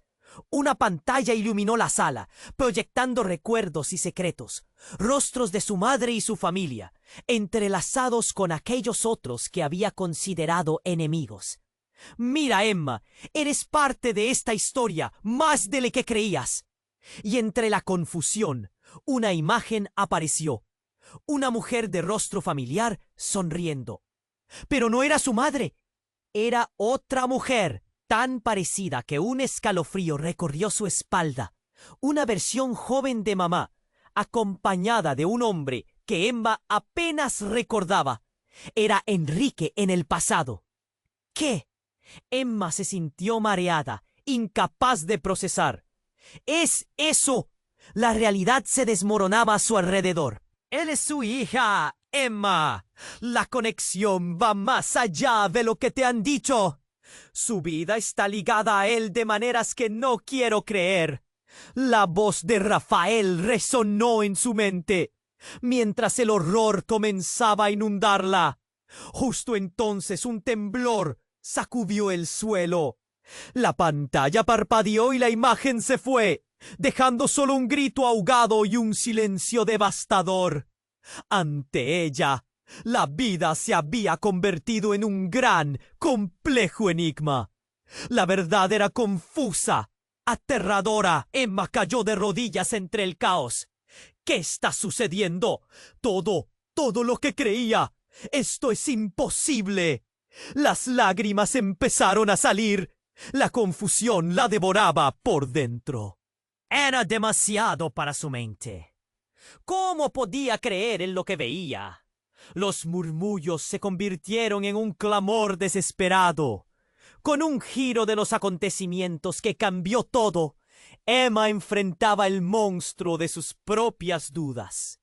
Una pantalla iluminó la sala, proyectando recuerdos y secretos, rostros de su madre y su familia, entrelazados con aquellos otros que había considerado enemigos. «Mira, Emma, eres parte de esta historia más de lo que creías». Y entre la confusión, una imagen apareció. Una mujer de rostro familiar sonriendo. Pero no era su madre. Era otra mujer, tan parecida que un escalofrío recorrió su espalda. Una versión joven de mamá, acompañada de un hombre que Emma apenas recordaba. Era Enrique en el pasado. ¿Qué? Emma se sintió mareada, incapaz de procesar. ¡Es eso! La realidad se desmoronaba a su alrededor. «Él es su hija, Emma. La conexión va más allá de lo que te han dicho. Su vida está ligada a él de maneras que no quiero creer». La voz de Rafael resonó en su mente, mientras el horror comenzaba a inundarla. Justo entonces un temblor sacudió el suelo. La pantalla parpadeó y la imagen se fue, dejando solo un grito ahogado y un silencio devastador. Ante ella, la vida se había convertido en un gran, complejo enigma. La verdad era confusa, aterradora. Emma cayó de rodillas entre el caos. «¿Qué está sucediendo? Todo lo que creía. Esto es imposible». Las lágrimas empezaron a salir. La confusión la devoraba por dentro. Era demasiado para su mente. ¿Cómo podía creer en lo que veía? Los murmullos se convirtieron en un clamor desesperado. Con un giro de los acontecimientos que cambió todo, Emma enfrentaba el monstruo de sus propias dudas.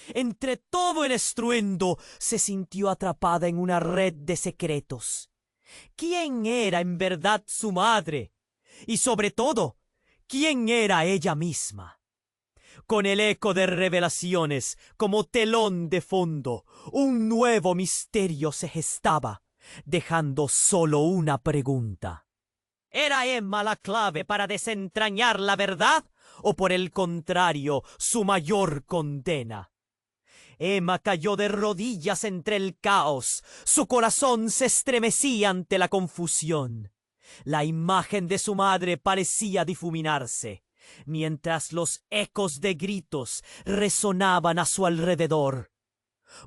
Entre todo el estruendo, se sintió atrapada en una red de secretos. ¿Quién era en verdad su madre? Y sobre todo, ¿quién era ella misma? Con el eco de revelaciones como telón de fondo, un nuevo misterio se gestaba, dejando solo una pregunta. ¿Era Emma la clave para desentrañar la verdad? ¿O por el contrario, su mayor condena? Emma cayó de rodillas entre el caos. Su corazón se estremecía ante la confusión. La imagen de su madre parecía difuminarse, mientras los ecos de gritos resonaban a su alrededor.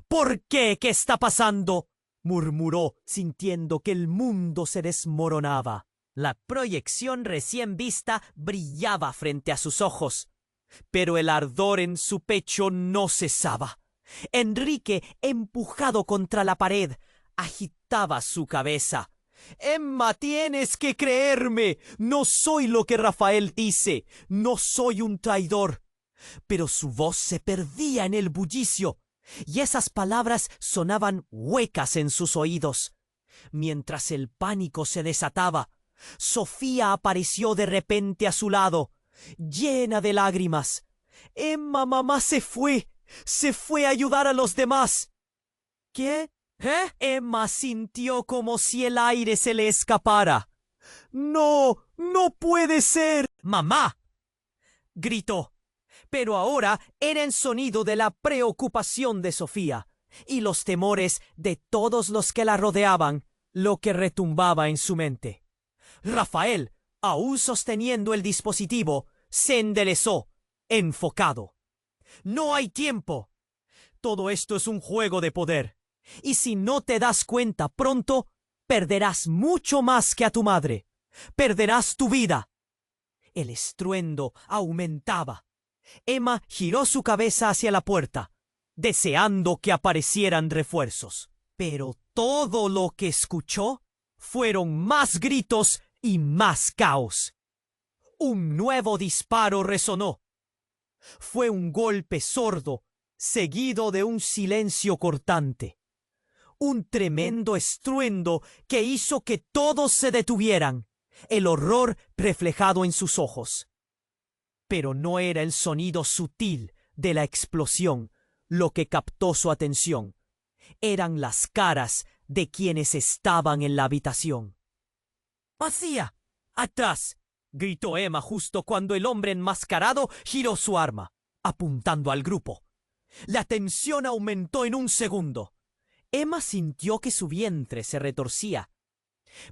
«¿Por qué? ¿Qué está pasando?», murmuró, sintiendo que el mundo se desmoronaba. La proyección recién vista brillaba frente a sus ojos, pero el ardor en su pecho no cesaba. Enrique, empujado contra la pared, agitaba su cabeza. Emma, tienes que creerme. No soy lo que Rafael dice. No soy un traidor. Pero su voz se perdía en el bullicio, y esas palabras sonaban huecas en sus oídos. Mientras el pánico se desataba, Sofía apareció de repente a su lado, llena de lágrimas. Emma, mamá se fue a ayudar a los demás. ¿Qué? Emma sintió como si el aire se le escapara. No, no puede ser. ¡Mamá!, gritó. Pero ahora era el sonido de la preocupación de Sofía y los temores de todos los que la rodeaban lo que retumbaba en su mente. Rafael, aún sosteniendo el dispositivo, se enderezó, enfocado. No hay tiempo. Todo esto es un juego de poder. Y si no te das cuenta pronto, perderás mucho más que a tu madre. Perderás tu vida. El estruendo aumentaba. Emma giró su cabeza hacia la puerta, deseando que aparecieran refuerzos. Pero todo lo que escuchó fueron más gritos y más caos. Un nuevo disparo resonó. Fue un golpe sordo, seguido de un silencio cortante. Un tremendo estruendo que hizo que todos se detuvieran, el horror reflejado en sus ojos. Pero no era el sonido sutil de la explosión lo que captó su atención. Eran las caras de quienes estaban en la habitación. ¡Vacía! ¡Atrás!, gritó Emma justo cuando el hombre enmascarado giró su arma, apuntando al grupo. La tensión aumentó en un segundo. Emma sintió que su vientre se retorcía.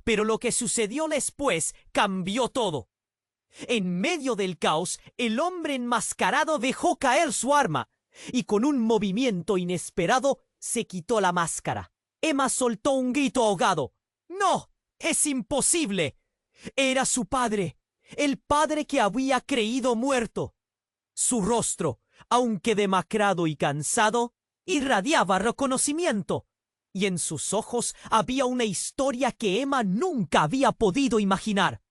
Pero lo que sucedió después cambió todo. En medio del caos, el hombre enmascarado dejó caer su arma y con un movimiento inesperado se quitó la máscara. Emma soltó un grito ahogado. ¡No! ¡Es imposible! Era su padre, el padre que había creído muerto. Su rostro, aunque demacrado y cansado, irradiaba reconocimiento, y en sus ojos había una historia que Emma nunca había podido imaginar.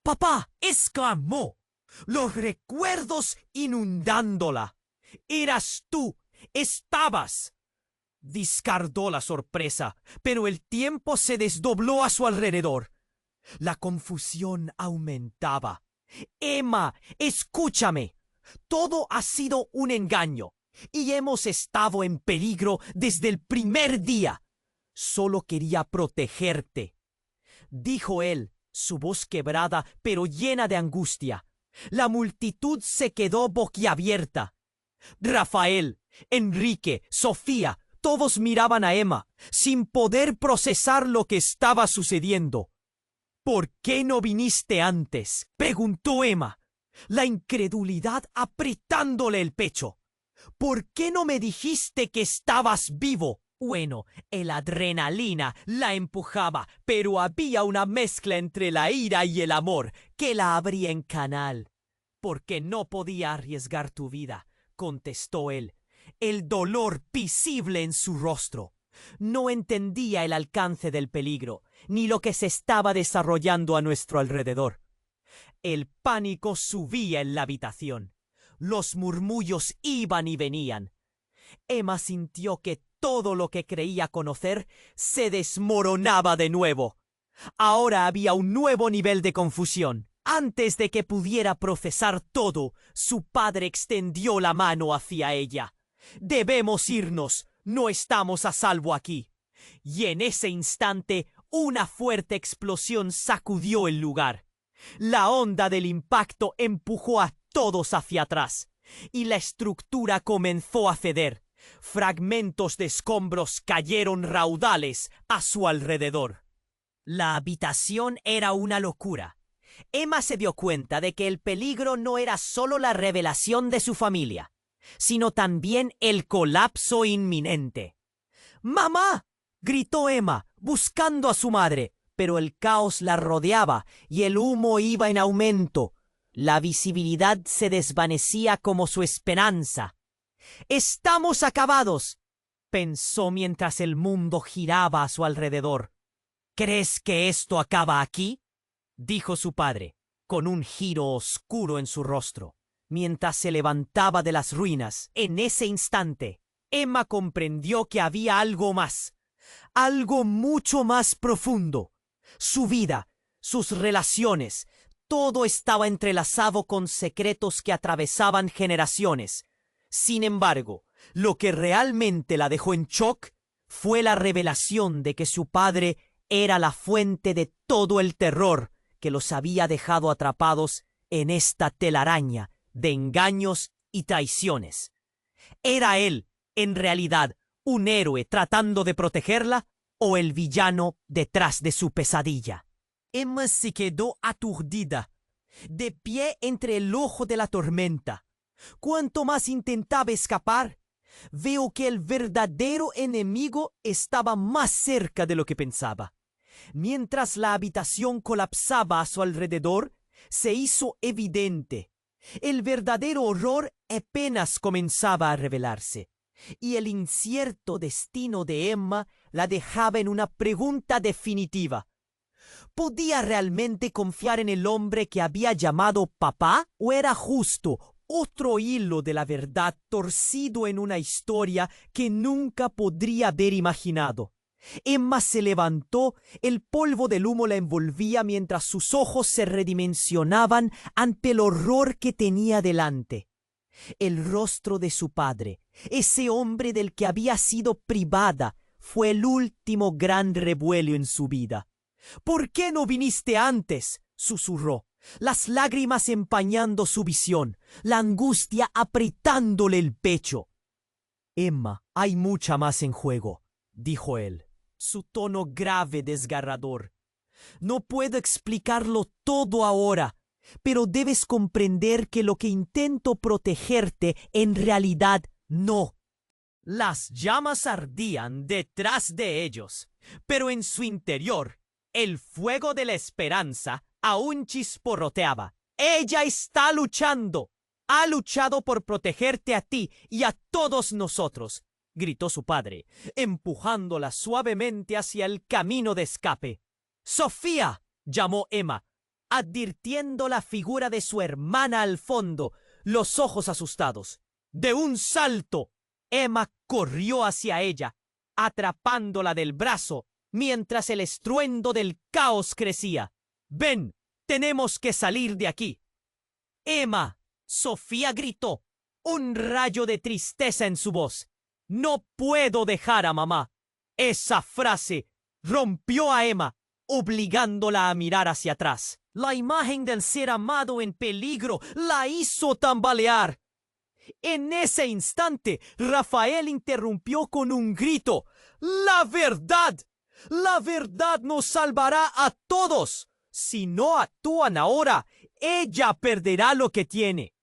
¡Papá!, exclamó, los recuerdos inundándola. ¡Eras tú! ¡Estabas! Descartó la sorpresa, pero el tiempo se desdobló a su alrededor. La confusión aumentaba. Emma, escúchame. Todo ha sido un engaño y hemos estado en peligro desde el primer día. Solo quería protegerte, dijo él, su voz quebrada pero llena de angustia. La multitud se quedó boquiabierta. Rafael, Enrique, Sofía, todos miraban a Emma, sin poder procesar lo que estaba sucediendo. ¿Por qué no viniste antes?, preguntó Emma, la incredulidad apretándole el pecho. ¿Por qué no me dijiste que estabas vivo? Bueno, el adrenalina la empujaba, pero había una mezcla entre la ira y el amor que la abría en canal. Porque no podía arriesgar tu vida, contestó él, el dolor visible en su rostro. No entendía el alcance del peligro, ni lo que se estaba desarrollando a nuestro alrededor. El pánico subía en la habitación. Los murmullos iban y venían. Emma sintió que todo lo que creía conocer se desmoronaba de nuevo. Ahora había un nuevo nivel de confusión. Antes de que pudiera procesar todo, su padre extendió la mano hacia ella. «Debemos irnos. No estamos a salvo aquí». Y en ese instante, una fuerte explosión sacudió el lugar. La onda del impacto empujó a todos hacia atrás, y la estructura comenzó a ceder. Fragmentos de escombros cayeron raudales a su alrededor. La habitación era una locura. Emma se dio cuenta de que el peligro no era solo la revelación de su familia, sino también el colapso inminente. «¡Mamá!», gritó Emma, buscando a su madre, pero el caos la rodeaba y el humo iba en aumento. La visibilidad se desvanecía como su esperanza. Estamos acabados, pensó mientras el mundo giraba a su alrededor. ¿Crees que esto acaba aquí?, dijo su padre, con un giro oscuro en su rostro, mientras se levantaba de las ruinas. En ese instante, Emma comprendió que había algo más, algo mucho más profundo. Su vida, sus relaciones, todo estaba entrelazado con secretos que atravesaban generaciones. Sin embargo, lo que realmente la dejó en shock fue la revelación de que su padre era la fuente de todo el terror que los había dejado atrapados en esta telaraña de engaños y traiciones. ¿Era él, en realidad, un héroe tratando de protegerla o el villano detrás de su pesadilla? Emma se quedó aturdida, de pie entre el ojo de la tormenta. Cuanto más intentaba escapar, veo que el verdadero enemigo estaba más cerca de lo que pensaba. Mientras la habitación colapsaba a su alrededor, se hizo evidente. El verdadero horror apenas comenzaba a revelarse, y el incierto destino de Emma la dejaba en una pregunta definitiva. ¿Podía realmente confiar en el hombre que había llamado papá? ¿O era justo otro hilo de la verdad torcido en una historia que nunca podría haber imaginado? Emma se levantó, el polvo del humo la envolvía mientras sus ojos se redimensionaban ante el horror que tenía delante. El rostro de su padre, ese hombre del que había sido privada, fue el último gran revuelo en su vida. ¿Por qué no viniste antes?, susurró, las lágrimas empañando su visión, la angustia apretándole el pecho. Emma, hay mucha más en juego, dijo él, su tono grave desgarrador. No puedo explicarlo todo ahora, pero debes comprender que lo que intento protegerte en realidad no. Las llamas ardían detrás de ellos, pero en su interior el fuego de la esperanza aún chisporroteaba. Ella está luchando. Ha luchado por protegerte a ti y a todos nosotros, gritó su padre, empujándola suavemente hacia el camino de escape. ¡Sofía!, llamó Emma, advirtiendo la figura de su hermana al fondo, los ojos asustados. De un salto, Emma corrió hacia ella, atrapándola del brazo, mientras el estruendo del caos crecía. «¡Ven! ¡Tenemos que salir de aquí!» «Emma», Sofía gritó, un rayo de tristeza en su voz. «No puedo dejar a mamá». Esa frase rompió a Emma, obligándola a mirar hacia atrás. La imagen del ser amado en peligro la hizo tambalear. En ese instante, Rafael interrumpió con un grito. «¡La verdad! ¡La verdad nos salvará a todos! Si no actúan ahora, ella perderá lo que tiene».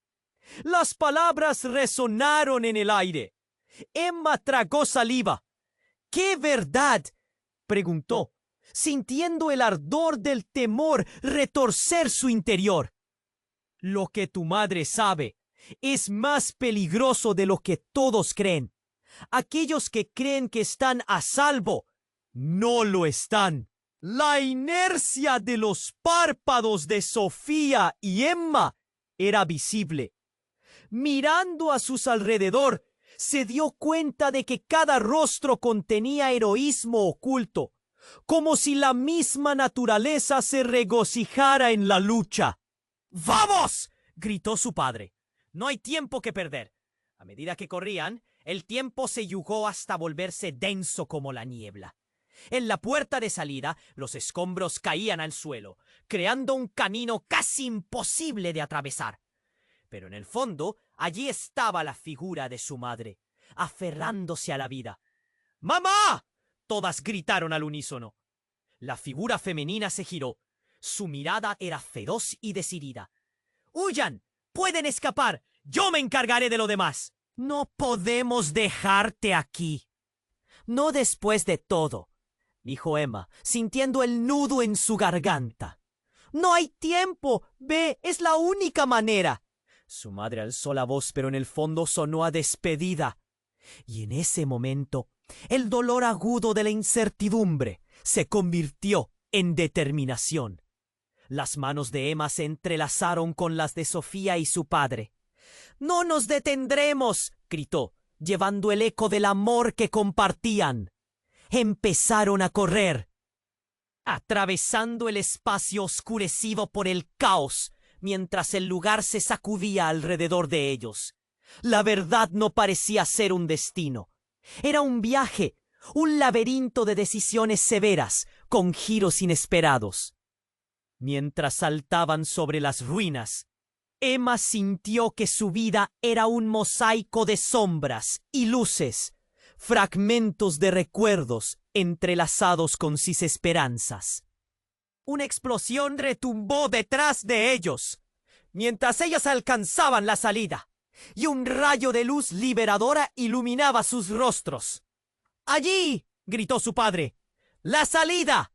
Las palabras resonaron en el aire. Emma tragó saliva. «¿Qué verdad?», preguntó, sintiendo el ardor del temor retorcer su interior. «Lo que tu madre sabe es más peligroso de lo que todos creen. Aquellos que creen que están a salvo, no lo están». La inercia de los párpados de Sofía y Emma era visible. Mirando a sus alrededor, se dio cuenta de que cada rostro contenía heroísmo oculto, como si la misma naturaleza se regocijara en la lucha. «¡Vamos!», gritó su padre. «No hay tiempo que perder». A medida que corrían, el tiempo se yugó hasta volverse denso como la niebla. En la puerta de salida, los escombros caían al suelo, creando un camino casi imposible de atravesar. Pero en el fondo, allí estaba la figura de su madre, aferrándose a la vida. «¡Mamá!», todas gritaron al unísono. La figura femenina se giró. Su mirada era feroz y decidida. «¡Huyan! ¡Pueden escapar! ¡Yo me encargaré de lo demás!». «No podemos dejarte aquí». «No después de todo», dijo Emma, sintiendo el nudo en su garganta. «No hay tiempo. Ve, es la única manera». Su madre alzó la voz, pero en el fondo sonó a despedida. Y en ese momento, el dolor agudo de la incertidumbre se convirtió en determinación. Las manos de Emma se entrelazaron con las de Sofía y su padre. «¡No nos detendremos!», gritó, llevando el eco del amor que compartían. Empezaron a correr, atravesando el espacio oscurecido por el caos, mientras el lugar se sacudía alrededor de ellos. La verdad no parecía ser un destino. Era un viaje, un laberinto de decisiones severas, con giros inesperados. Mientras saltaban sobre las ruinas, Emma sintió que su vida era un mosaico de sombras y luces, fragmentos de recuerdos entrelazados con sus esperanzas. Una explosión retumbó detrás de ellos, mientras ellos alcanzaban la salida, y un rayo de luz liberadora iluminaba sus rostros. «¡Allí!», gritó su padre. «¡La salida!».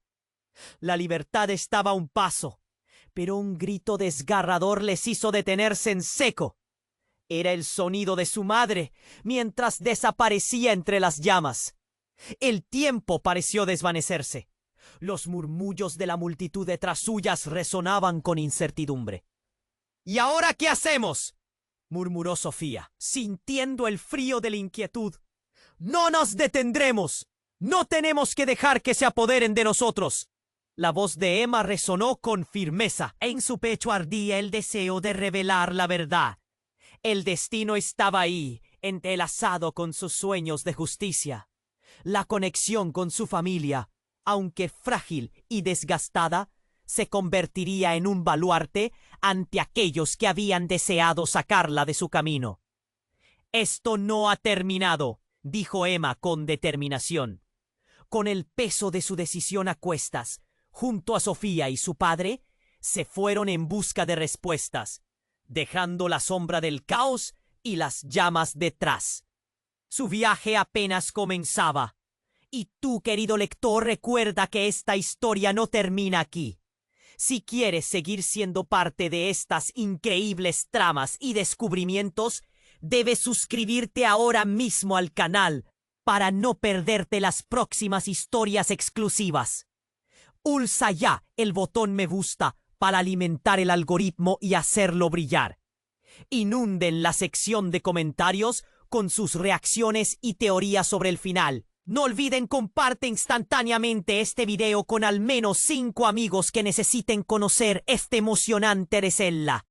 La libertad estaba a un paso, pero un grito desgarrador les hizo detenerse en seco. Era el sonido de su madre, mientras desaparecía entre las llamas. El tiempo pareció desvanecerse. Los murmullos de la multitud detrás suyas resonaban con incertidumbre. «¿Y ahora qué hacemos?», murmuró Sofía, sintiendo el frío de la inquietud. «¡No nos detendremos! ¡No tenemos que dejar que se apoderen de nosotros!». La voz de Emma resonó con firmeza. En su pecho ardía el deseo de revelar la verdad. El destino estaba ahí, entrelazado con sus sueños de justicia. La conexión con su familia, aunque frágil y desgastada, se convertiría en un baluarte ante aquellos que habían deseado sacarla de su camino. «Esto no ha terminado», dijo Emma con determinación. Con el peso de su decisión a cuestas, junto a Sofía y su padre, se fueron en busca de respuestas, dejando la sombra del caos y las llamas detrás. Su viaje apenas comenzaba. Y tú, querido lector, recuerda que esta historia no termina aquí. Si quieres seguir siendo parte de estas increíbles tramas y descubrimientos, debes suscribirte ahora mismo al canal para no perderte las próximas historias exclusivas. Pulsa ya el botón me gusta para alimentar el algoritmo y hacerlo brillar. Inunden la sección de comentarios con sus reacciones y teorías sobre el final. No olviden comparte instantáneamente este video con al menos 5 amigos que necesiten conocer este emocionante reseña.